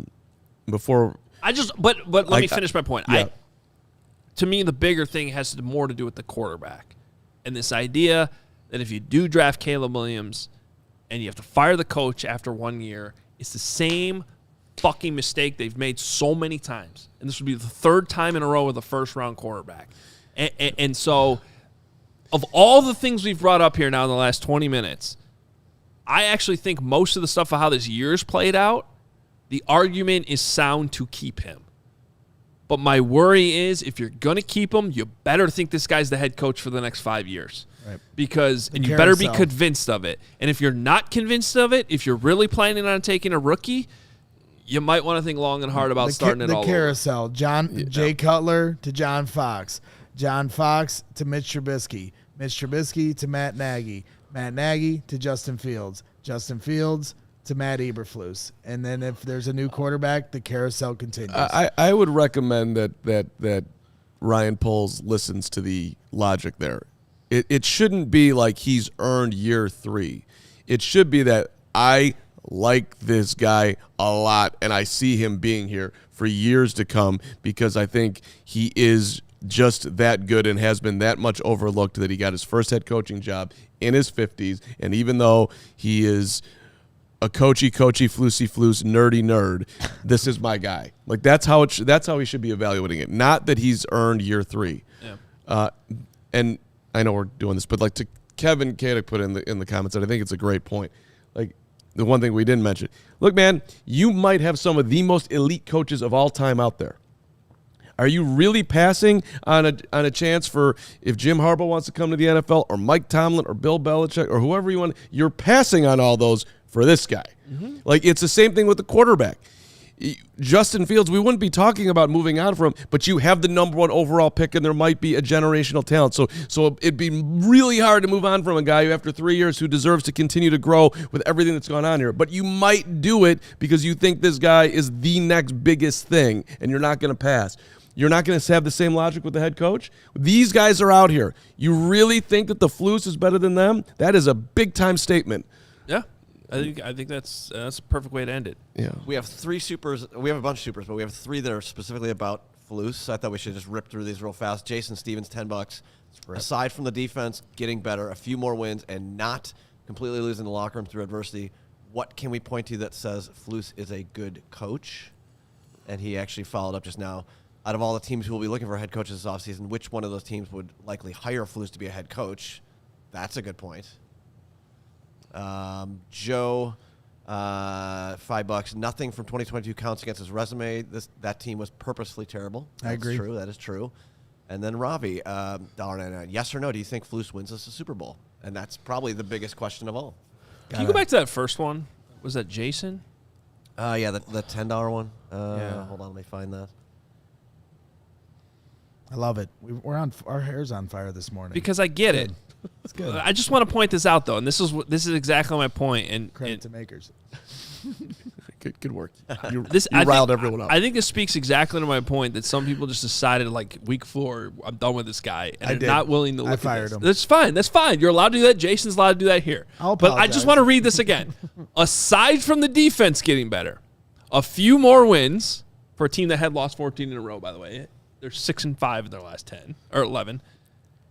let me finish my point. Yeah. To me, the bigger thing has more to do with the quarterback. And this idea that if you do draft Caleb Williams and you have to fire the coach after 1 year, it's the same fucking mistake they've made so many times. And this would be the third time in a row with a first-round quarterback. And so of all the things we've brought up here now in the last 20 minutes, I actually think most of the stuff of how this year's played out, the argument is sound to keep him. But my worry is if you're going to keep him, you better think this guy's the head coach for the next 5 years. Right. And you better be convinced of it. And if you're not convinced of it, if you're really planning on taking a rookie, you might want to think long and hard about starting it all over. The carousel. Jay Cutler to John Fox. John Fox to Mitch Trubisky. Mitch Trubisky to Matt Nagy. Matt Nagy to Justin Fields. Justin Fields to Matt Eberflus. And then if there's a new quarterback, the carousel continues. I would recommend that Ryan Poles listens to the logic there. It shouldn't be like he's earned year 3. It should be that I like this guy a lot, and I see him being here for years to come because I think he is just that good and has been that much overlooked that he got his first head coaching job in his 50s. And even though he is a coachy, flusy, nerdy nerd, this is my guy. Like that's how he should be evaluating it. Not that he's earned year 3. Yeah. And I know we're doing this, but like to Kevin Kadick put in the comments, and I think it's a great point. Like the one thing we didn't mention. Look, man, you might have some of the most elite coaches of all time out there. Are you really passing on a chance for if Jim Harbaugh wants to come to the NFL or Mike Tomlin or Bill Belichick or whoever you want? You're passing on all those for this guy. Mm-hmm. Like it's the same thing with the quarterback. Justin Fields, we wouldn't be talking about moving on from him, but you have the number 1 overall pick, and there might be a generational talent. So it'd be really hard to move on from a guy who, after 3 years, who deserves to continue to grow with everything that's gone on here. But you might do it because you think this guy is the next biggest thing, and you're not going to pass. You're not going to have the same logic with the head coach. These guys are out here. You really think that the Flus is better than them? That is a big-time statement. Yeah. I think that's a perfect way to end it. Yeah. We have 3 supers. We have a bunch of supers, but we have 3 that are specifically about Flus. So I thought we should just rip through these real fast. Jason Stevens, $10. Aside from the defense getting better, a few more wins, and not completely losing the locker room through adversity, what can we point to that says Flus is a good coach? And he actually followed up just now. Out of all the teams who will be looking for head coaches this offseason, which one of those teams would likely hire Flus to be a head coach? That's a good point. Joe, $5. Nothing from 2022 counts against his resume. That team was purposefully terrible. I agree. True. That is true. And then Ravi, $1.99. Yes or no? Do you think Flus wins us a Super Bowl? And that's probably the biggest question of all. Can you go back to that first one? Was that Jason? Yeah, the $10 one. Yeah. Hold on, let me find that. I love it. We're on. Our hair's on fire this morning. Because I get it. It's good. I just want to point this out, though, and this is exactly my point. And Credit to makers. Good work. You I riled think, everyone up. I think this speaks exactly to my point that some people just decided, like, week 4, I'm done with this guy, and I they're did. not willing to look I at fired this. him. That's fine. That's fine. You're allowed to do that. Jason's allowed to do that here. I'll but I apologize. just want to read this again. Aside from the defense getting better, a few more wins for a team that had lost 14 in a row, by the way. They're 6-5 in their last 10 or 11.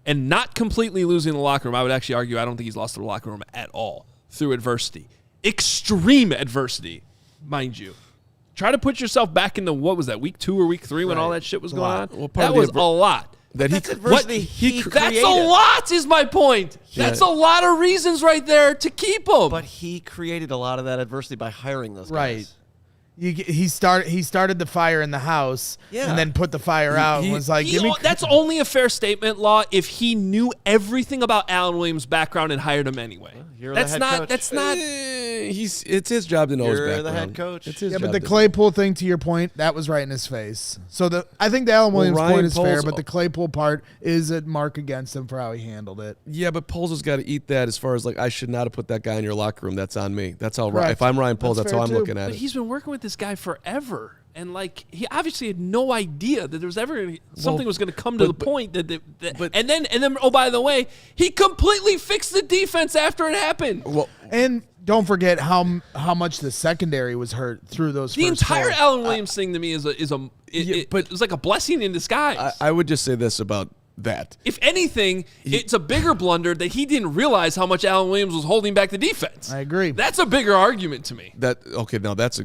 And not completely losing the locker room. I would actually argue I don't think he's lost the locker room at all through adversity. Extreme adversity, mind you. Try to put yourself back in the, what was that, week 2 or week 3 when all that shit was going on? Well, that was a lot. That's adversity he That's created. a lot is my point. That's a lot of reasons right there to keep him. But he created a lot of that adversity by hiring those guys. Right. He started the fire in the house and then put the fire out and was like, "Give me." That's only a fair statement, Law, if he knew everything about Alan Williams' background and hired him anyway. You're that's the head not. coach. That's not. It's his job to know his You're background. the head coach. It's his Yeah, job but the to- Claypool thing, to your point, that was right in his face. So I think the Alan Williams Ryan point is fair, Poles- but the Claypool part is a mark against him for how he handled it. Yeah, but Poles has got to eat that as far as, like, I should not have put that guy in your locker room. That's on me. That's how. Correct. If I'm Ryan Poles, That's that's how fair I'm too. looking at But it. he's been working with this guy forever, and like he obviously had no idea that there was ever something was going to come to the point that. And then oh, by the way, he completely fixed the defense after it happened. Well, And don't forget how much the secondary was hurt through those. The first entire 4. Alan Williams thing to me it was like a blessing in disguise. I would just say this about that. If anything, it's a bigger blunder that he didn't realize how much Alan Williams was holding back the defense. I agree. That's a bigger argument to me. Now that's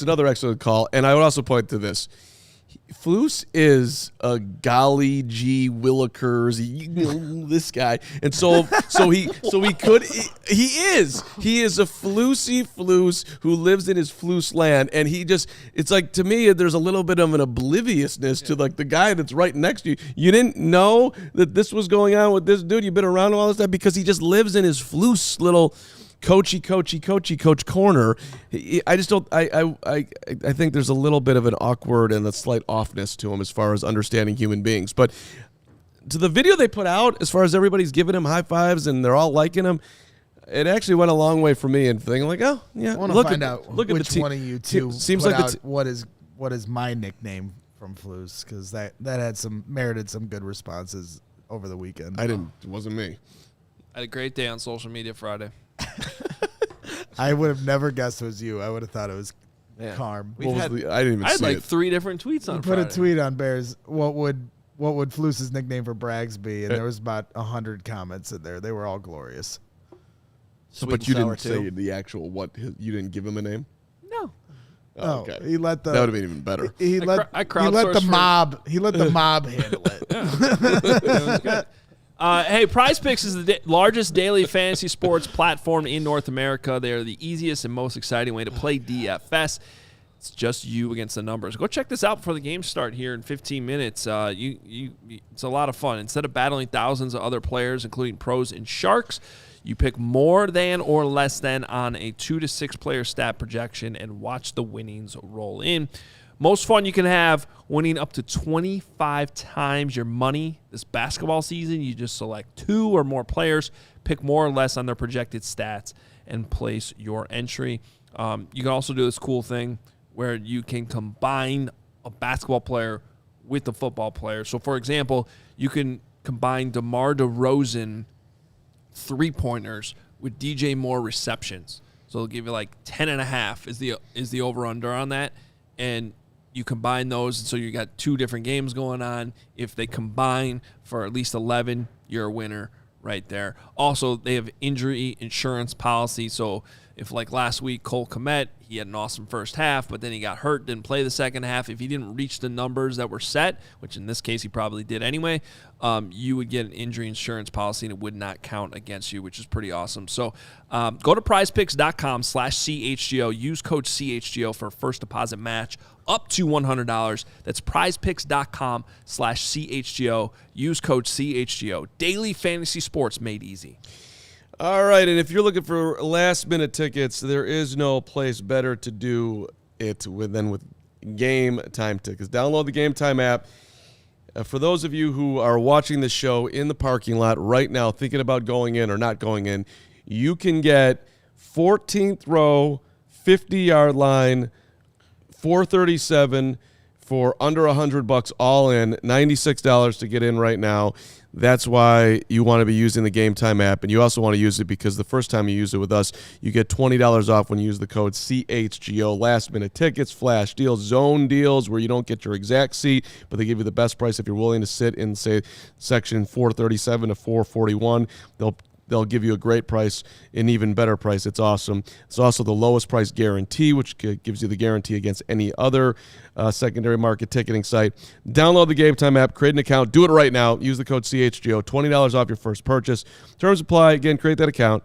another excellent call. And I would also point to this. Flus is a golly gee Willikers, this guy, and so he is a flusy Flus who lives in his Flus land, and it's like, to me, there's a little bit of an obliviousness to, like, the guy that's right next to you. You didn't know that this was going on with this dude. You've been around all this time because he just lives in his Flus little coach corner. I just don't. I think there's a little bit of an awkward and a slight offness to him as far as understanding human beings. But to the video they put out, as far as everybody's giving him high fives and they're all liking him, it actually went a long way for me in thinking, like, oh yeah, I want to find out look at which the team. one of you two Seems put like out what is my nickname from Flus, because that had merited some good responses over the weekend. It wasn't me. I had a great day on social media Friday. I would have never guessed it was you. I would have thought it was Yeah. Carm. I didn't even I had see like it. 3 different tweets on Put Friday. a tweet on Bears. What would Flus's nickname for Braggs be? And there was about 100 comments in there. They were all glorious. Sweet But and you sour didn't say too. the actual you didn't give him a name. No. Oh, okay. He let the That would have been even better. he let I he let the crowdsourced for- mob handle it. It was good. Hey, Prize Picks is the largest daily fantasy sports platform in North America. They are the easiest and most exciting way to play DFS. It's just you against the numbers. Go check this out before the games start here in 15 minutes. It's a lot of fun. Instead of battling thousands of other players, including pros and sharks, You pick more than or less than on a 2 to 6 player stat projection and watch the winnings roll in. Most fun you can have, winning up to 25 times your money this basketball season. You just select 2 or more players, pick more or less on their projected stats, and place your entry. You can also do this cool thing where you can combine a basketball player with a football player. So, for example, you can combine DeMar DeRozan three-pointers with DJ Moore receptions. So it'll give you like 10.5 is the over-under on that. And you combine those, and so you got 2 different games going on. If they combine for at least 11, you're a winner right there. Also, they have injury insurance policy. So if, like last week, Cole Kmet, he had an awesome first half, but then he got hurt, didn't play the second half. If he didn't reach the numbers that were set, which in this case he probably did anyway, you would get an injury insurance policy, and it would not count against you, which is pretty awesome. So go to prizepicks.com/CHGO. Use code CHGO for a first deposit match up to $100. That's prizepicks.com/CHGO. Use code CHGO. Daily fantasy sports made easy. All right, and if you're looking for last-minute tickets, there is no place better to do it than with Game Time tickets. Download the Game Time app. For those of you who are watching the show in the parking lot right now, thinking about going in or not going in, you can get 14th row, 50-yard line, 437 for under $100 all in, $96 to get in right now. That's why you want to be using the Game Time app, and you also want to use it because the first time you use it with us, you get $20 off when you use the code CHGO. Last-minute tickets, flash deals, zone deals where you don't get your exact seat, but they give you the best price if you're willing to sit in, say, section 437 to 441. They'll give you a great price, an even better price. It's awesome. It's also the lowest price guarantee, which gives you the guarantee against any other secondary market ticketing site. Download the Game Time app, create an account. Do it right now. Use the code CHGO. $20 off your first purchase. Terms apply. Again, create that account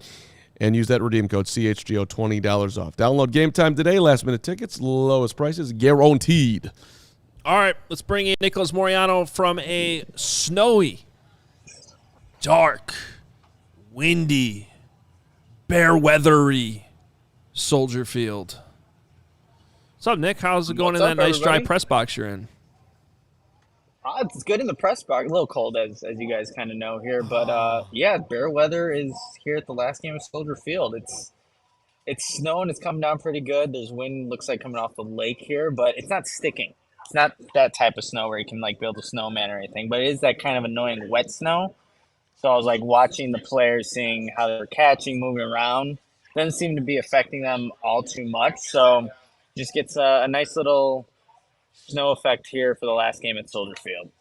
and use that redeem code CHGO, $20 off. Download Game Time today. Last-minute tickets, lowest prices guaranteed. All right, let's bring in Nicholas Moriano from a snowy, dark, windy, bear weathery Soldier Field. What's up, Nick? How's it going in that nice dry press box you're in? It's good in the press box. A little cold, as you guys kind of know here, but yeah, bear weather is here at the last game of Soldier Field. It's snowing. It's coming down pretty good. There's wind, looks like coming off the lake here, but it's not sticking. It's not that type of snow where you can like build a snowman or anything, but it is that kind of annoying wet snow. So I was like watching the players, seeing how they're catching, moving around. Doesn't seem to be affecting them all too much. So just gets a nice little snow effect here for the last game at Soldier Field.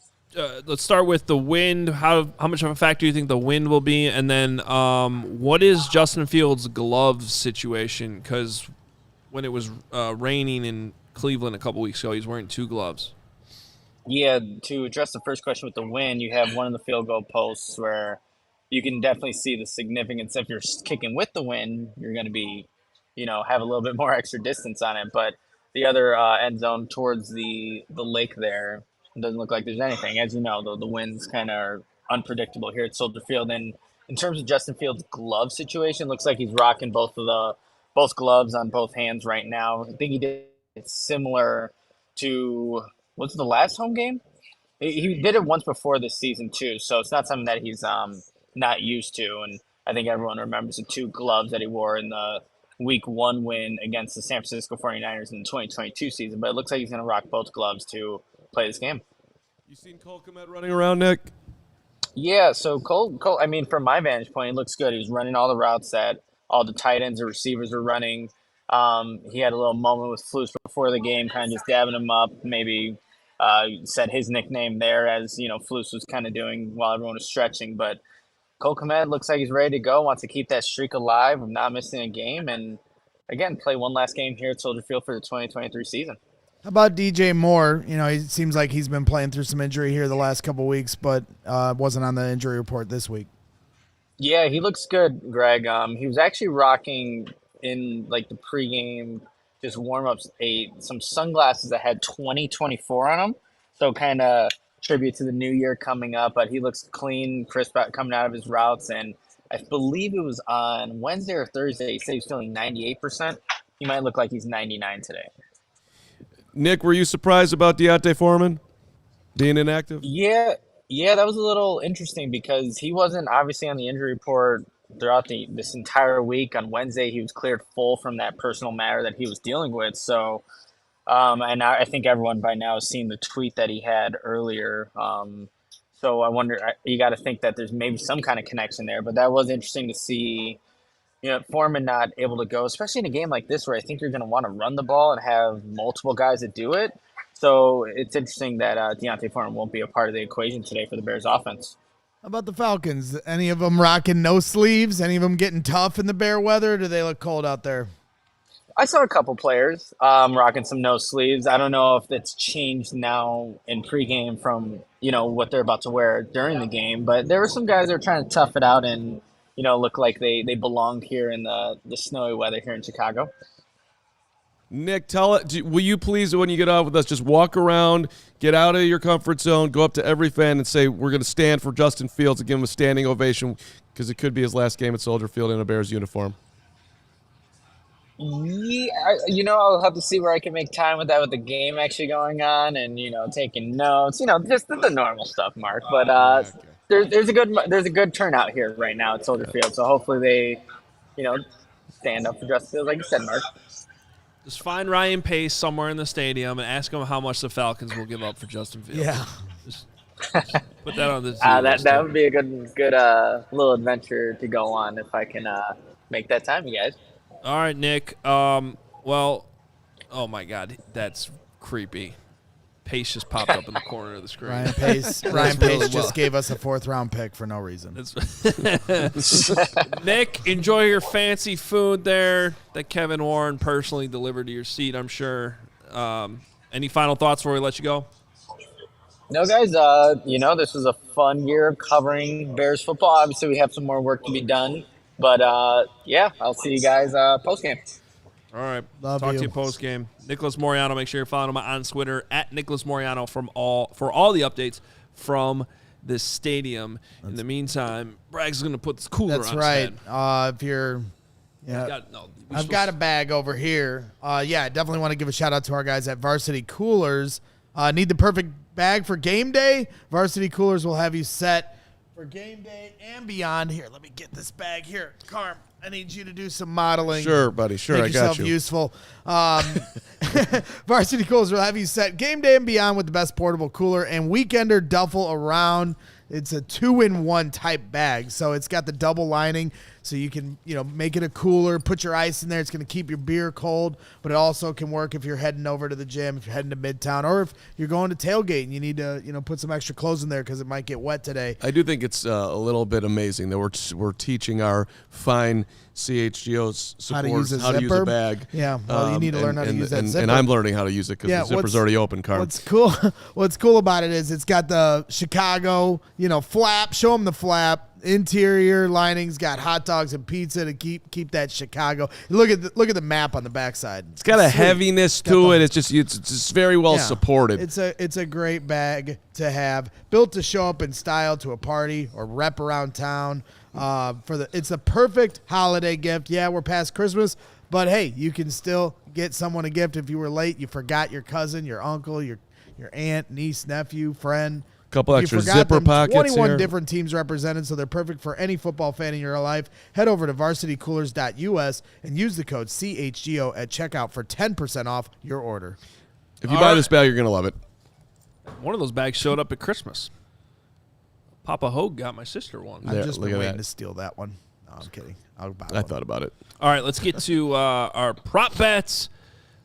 Let's start with the wind. How much of a factor do you think the wind will be? And then what is Justin Fields' glove situation? Because when it was raining in Cleveland a couple weeks ago, he's wearing 2 gloves. Yeah, to address the first question with the wind, you have one of the field goal posts where you can definitely see the significance. If you're kicking with the wind, you're going to be, have a little bit more extra distance on it. But the other end zone towards the lake there, it doesn't look like there's anything. As you know, the winds kind of are unpredictable here at Soldier Field. And in terms of Justin Fields' glove situation, looks like he's rocking both gloves on both hands right now. I think he did it similar to – what's the last home game? He did it once before this season too, so it's not something that he's not used to. And I think everyone remembers the 2 gloves that he wore in the Week 1 win against the San Francisco 49ers in the 2022 season. But it looks like he's going to rock both gloves to play this game. You seen Cole Kmet running around, Nick? Yeah, so Cole, I mean, from my vantage point, it looks good. He was running all the routes that all the tight ends or receivers were running. He had a little moment with Flus before the game, kind of just dabbing him up, maybe said his nickname there as, Flus was kind of doing while everyone was stretching. But Cole Kmet looks like he's ready to go, wants to keep that streak alive of not missing a game, and, again, play one last game here at Soldier Field for the 2023 season. How about DJ Moore? He seems like he's been playing through some injury here the last couple of weeks, but wasn't on the injury report this week. Yeah, he looks good, Greg. He was actually rocking in like the pregame, just warm-ups, some sunglasses that had 2024 on them. So kind of tribute to the new year coming up. But he looks clean, crisp coming out of his routes. And I believe it was on Wednesday or Thursday. He said he was feeling 98%. He might look like he's 99 today. Nick, were you surprised about Deontay Foreman being inactive? Yeah, that was a little interesting because he wasn't obviously on the injury report throughout this entire week. On Wednesday, he was cleared full from that personal matter that he was dealing with. So, and I think everyone by now has seen the tweet that he had earlier. So I wonder, you got to think that there's maybe some kind of connection there. But that was interesting to see. Foreman not able to go, especially in a game like this where I think you're going to want to run the ball and have multiple guys that do it. So it's interesting that Deontay Foreman won't be a part of the equation today for the Bears offense. How about the Falcons? Any of them rocking no sleeves? Any of them getting tough in the bear weather? Or do they look cold out there? I saw a couple players rocking some no sleeves. I don't know if that's changed now in pregame from, what they're about to wear during the game, but there were some guys that were trying to tough it out and look like they belonged here in the snowy weather here in Chicago. Nick, will you please, when you get off with us, just walk around, get out of your comfort zone, go up to every fan and say, we're going to stand for Justin Fields and give him a standing ovation because it could be his last game at Soldier Field in a Bears uniform. Yeah, I'll have to see where I can make time with that with the game actually going on and, taking notes, just the normal stuff, Mark. But Okay. There's a good turnout here right now at Soldier Field, so hopefully they, stand up for Justin Fields, like you said, Mark. Just find Ryan Pace somewhere in the stadium and ask him how much the Falcons will give up for Justin Fields. Yeah. Just put that on the that would be a good little adventure to go on if I can make that time, you guys. All right, Nick. Well, oh my God, that's creepy. Pace just popped up in the corner of the screen. Ryan Pace just gave us a 4th-round pick for no reason. Nick, enjoy your fancy food there that Kevin Warren personally delivered to your seat, I'm sure. Any final thoughts before we let you go? No, guys, this was a fun year of covering Bears football. Obviously, we have some more work to be done. But, I'll see you guys post-game. All right. Love Talk you. to you post-game. Nicholas Moriano, make sure you're following him on Twitter, at Nicholas Moriano for all the updates from the stadium. In the meantime, Bragg's going to put this cooler That's on right. his head. I've got a bag over here. I definitely want to give a shout out to our guys at Varsity Coolers. Need the perfect bag for game day? Varsity Coolers will have you set for game day and beyond. Here, let me get this bag here. Carm, I need you to do some modeling. Sure, buddy. Sure, Make I got yourself you. Useful. Varsity Coolers will have you set game day and beyond with the best portable cooler and weekender duffel around. It's a 2-in-1 type bag, so it's got the double lining, so you can make it a cooler, put your ice in there. It's going to keep your beer cold, but it also can work if you're heading over to the gym, if you're heading to Midtown, or if you're going to tailgate and you need to put some extra clothes in there because it might get wet today. I do think it's a little bit amazing that we're teaching our fine CHGO supporters how to use a bag. Yeah, well, you need to learn how to use that zipper. And I'm learning how to use it because the zipper's already open, Carm. What's cool about it is it's got the Chicago, flap. Show them the flap. Interior linings got hot dogs and pizza to keep that Chicago. Look at the map on the backside. It's got a heaviness to it. It's just very well supported. It's a great bag to have, built to show up in style to a party or rep around town. It's a perfect holiday gift. Yeah, we're past Christmas, but hey, you can still get someone a gift if you were late. You forgot your cousin, your uncle, your aunt, niece, nephew, friend. Couple extra zipper pockets 21 here. different teams represented, so they're perfect for any football fan in your life. Head over to varsitycoolers.us and use the code CHGO at checkout for 10% off your order. If you buy this bag, you're going to love it. One of those bags showed up at Christmas. Papa Hoge got my sister one. I've just been look at waiting that. to steal that one. No, I'm kidding. I'll buy I one. thought about it. All right, let's get to our prop bets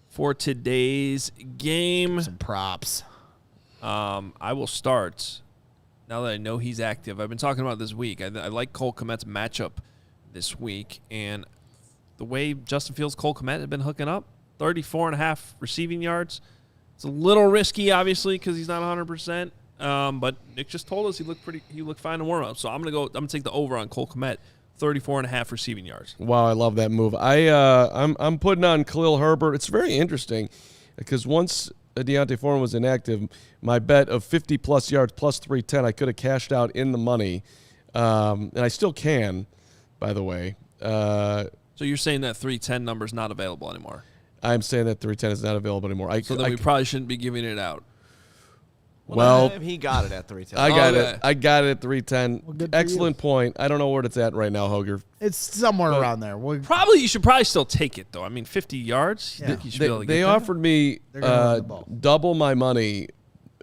for today's game. Some props. I will start now that I know he's active. I've been talking about it this week. I like Cole Kmet's matchup this week, and the way Justin Fields, Cole Kmet have been hooking up, 34.5 receiving yards. It's a little risky, obviously, because he's not 100%. But Nick just told us he looked fine in warm-up. So I'm gonna take the over on Cole Kmet, 34.5 receiving yards. Wow, I love that move. I'm putting on Khalil Herbert. It's very interesting because once Deontay Foreman was inactive, my bet of 50-plus yards plus 310, I could have cashed out in the money, and I still can. by the way. So you're saying that 310 number is not available anymore? I'm saying that 310 is not available anymore. So then we probably shouldn't be giving it out. Well, he got it at 310. I got Okay. it. I got it at 310. Well, good for Excellent point. I don't know where it's at right now, Hoger. It's somewhere around there. You should probably still take it, though. I mean, 50 yards? You think you should be able to get They that? offered me They're gonna run the ball. double my money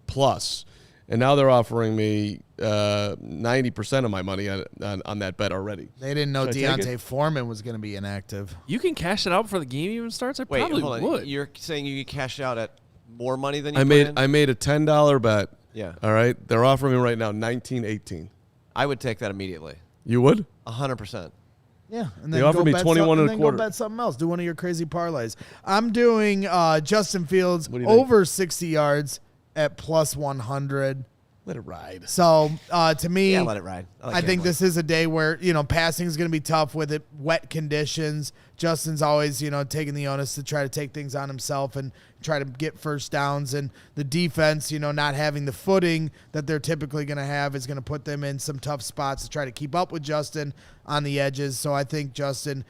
plus, and now they're offering me 90% of my money on that bet already. They didn't know Should I take Deontay Foreman was going to be inactive. You can cash it out before the game even starts? I Wait, probably hold on. would. You're saying you could cash out at more money than you I planned? made a $10 bet. Yeah. All right. They're offering me right now 19-18. I would take that immediately. You would? 100%. Yeah, and They then offered go me bet 21 and a then quarter. Go bet something else. Do one of your crazy parlays. I'm doing Justin Fields What do you think? over 60 yards at plus 100. Let it ride. So to me, Yeah, let it ride. I like I think gambling. this is a day where passing is going to be tough with it. Wet conditions. Justin's always taking the onus to try to take things on himself and try to get first downs. And the defense, not having the footing that they're typically going to have is going to put them in some tough spots to try to keep up with Justin on the edges. So I think Justin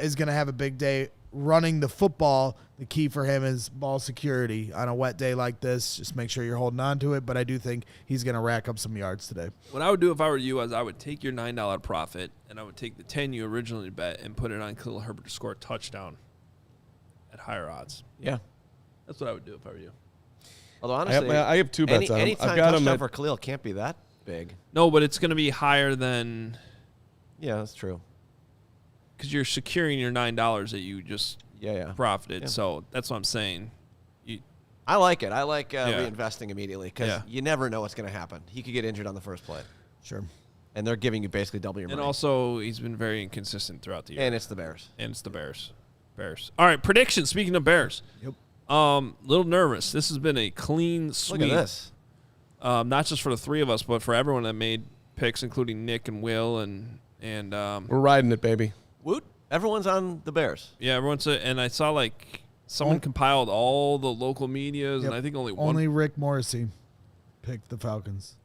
is going to have a big day running the football. The key for him is ball security on a wet day like this. Just make sure you're holding on to it. But I do think he's going to rack up some yards today. What I would do if I were you is I would take your $9 profit and I would take the 10 you originally bet and put it on Khalil Herbert to score a touchdown at higher odds. Yeah. That's what I would do if I were you. Although, honestly, I have two bets on him. anytime I've got him touchdown at for Khalil can't be that big. No, but it's going to be higher than Yeah, that's true. because you're securing your $9 that you just Yeah. profited. Yeah. So that's what I'm saying. I like it. I like Yeah. reinvesting immediately because Yeah. you never know what's going to happen. He could get injured on the first play. Sure. And they're giving you basically double your And money. also, he's been very inconsistent throughout the year. And it's the Bears. And it's the Bears. All right, predictions. Speaking of Bears. Yep. Little nervous. This has been a clean sweep. Look at this. Not just for the three of us, but for everyone that made picks, including Nick and Will and We're riding it, baby. Woot. Everyone's on the Bears. yeah, everyone's. And I saw someone compiled all the local medias, and I think only Rick Morrissey picked the Falcons.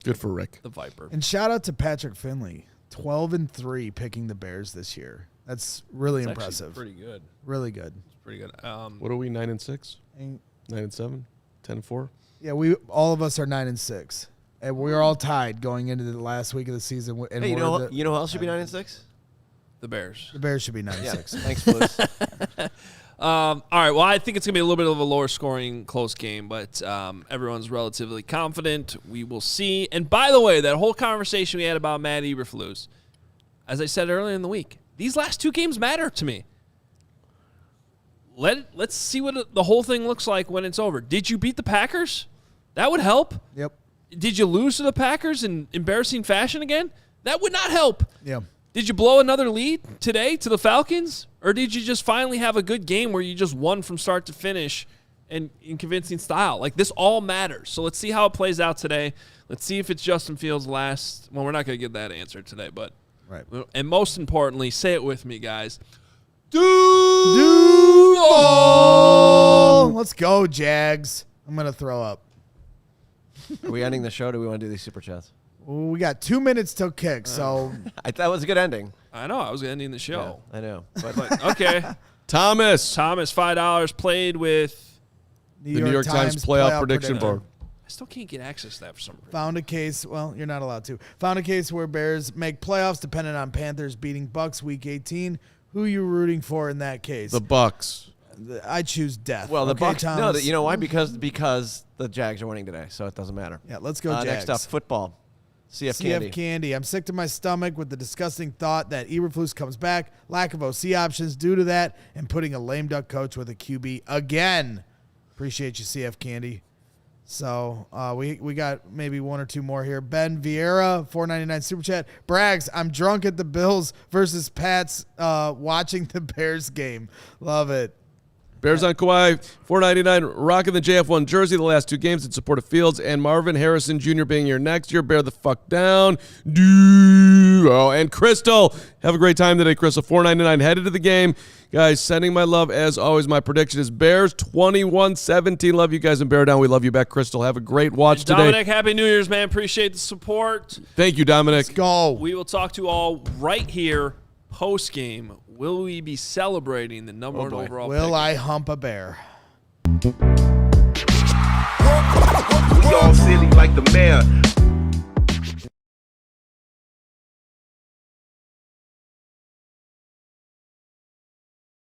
Good for Rick. the Viper. And shout out to Patrick Finley, 12-3 picking the Bears this year. That's really It's impressive. actually pretty good. Really good. It's pretty good. What are we, 9-6? And 9-7? 10-4? yeah, all of us are 9-6, and we're all tied going into the last week of the season. And Hey, you we're know who else should be 9-6? The Bears. the Bears should be Yeah. 9-6. Thanks, Blues. All right. Well, I think it's going to be a little bit of a lower scoring, close game, but everyone's relatively confident. We will see. And by the way, that whole conversation we had about Matt Eberflus, as I said earlier in the week, these last two games matter to me. Let's see what the whole thing looks like when it's over. Did you beat the Packers? That would help. Yep. Did you lose to the Packers in embarrassing fashion again? That would not help. Yeah. Did you blow another lead today to the Falcons? Or did you just finally have a good game where you just won from start to finish and in convincing style? This all matters. So let's see how it plays out today. Let's see if it's Justin Fields' last. Well, we're not going to get that answer today, but. Right. And most importantly, say it with me, guys. Oh, let's go, Jags. I'm going to throw up. Are we ending the show or do we want to do these super chats? Well, we got 2 minutes till kick, so That was a good ending. I know. I was ending the show. I know. But okay. Thomas, Thomas, $5 played with. the New York Times playoff prediction board. I still can't get access to that for some reason. Found a case. Well, you're not allowed to. Found a case where Bears make playoffs dependent on Panthers beating Bucks Week 18. Who are you rooting for in that case? The Bucks. I choose death. Well, the Okay, Bucks. No, Thomas? you know why? Because the Jags are winning today, so it doesn't matter. Yeah, let's go Jags. Next up, football. CF Candy. I'm sick to my stomach with the disgusting thought that Eberflus comes back, lack of OC options due to that, and putting a lame duck coach with a QB again. Appreciate you, CF Candy. So we got maybe one or two more here. Ben Vieira, $4.99 super chat. Braggs, I'm drunk at the Bills versus Pats watching the Bears game. Love it. Bears on Kawhi, $4.99. Rocking the JF1 jersey the last two games in support of Fields and Marvin Harrison Jr. being here next year. Bear the fuck down. CHGO. And Crystal, have a great time today, Crystal. $4.99 headed to the game. Guys, sending my love. As always, my prediction is Bears 21-17. Love you guys in Bear Down. We love you back, Crystal. Have a great watch today. Dominic, Happy New Year's, man. Appreciate the support. Thank you, Dominic. Go. We will talk to you all right here post-game. Will we be celebrating the number one overall pick? Will I hump a bear? We all silly like the mayor.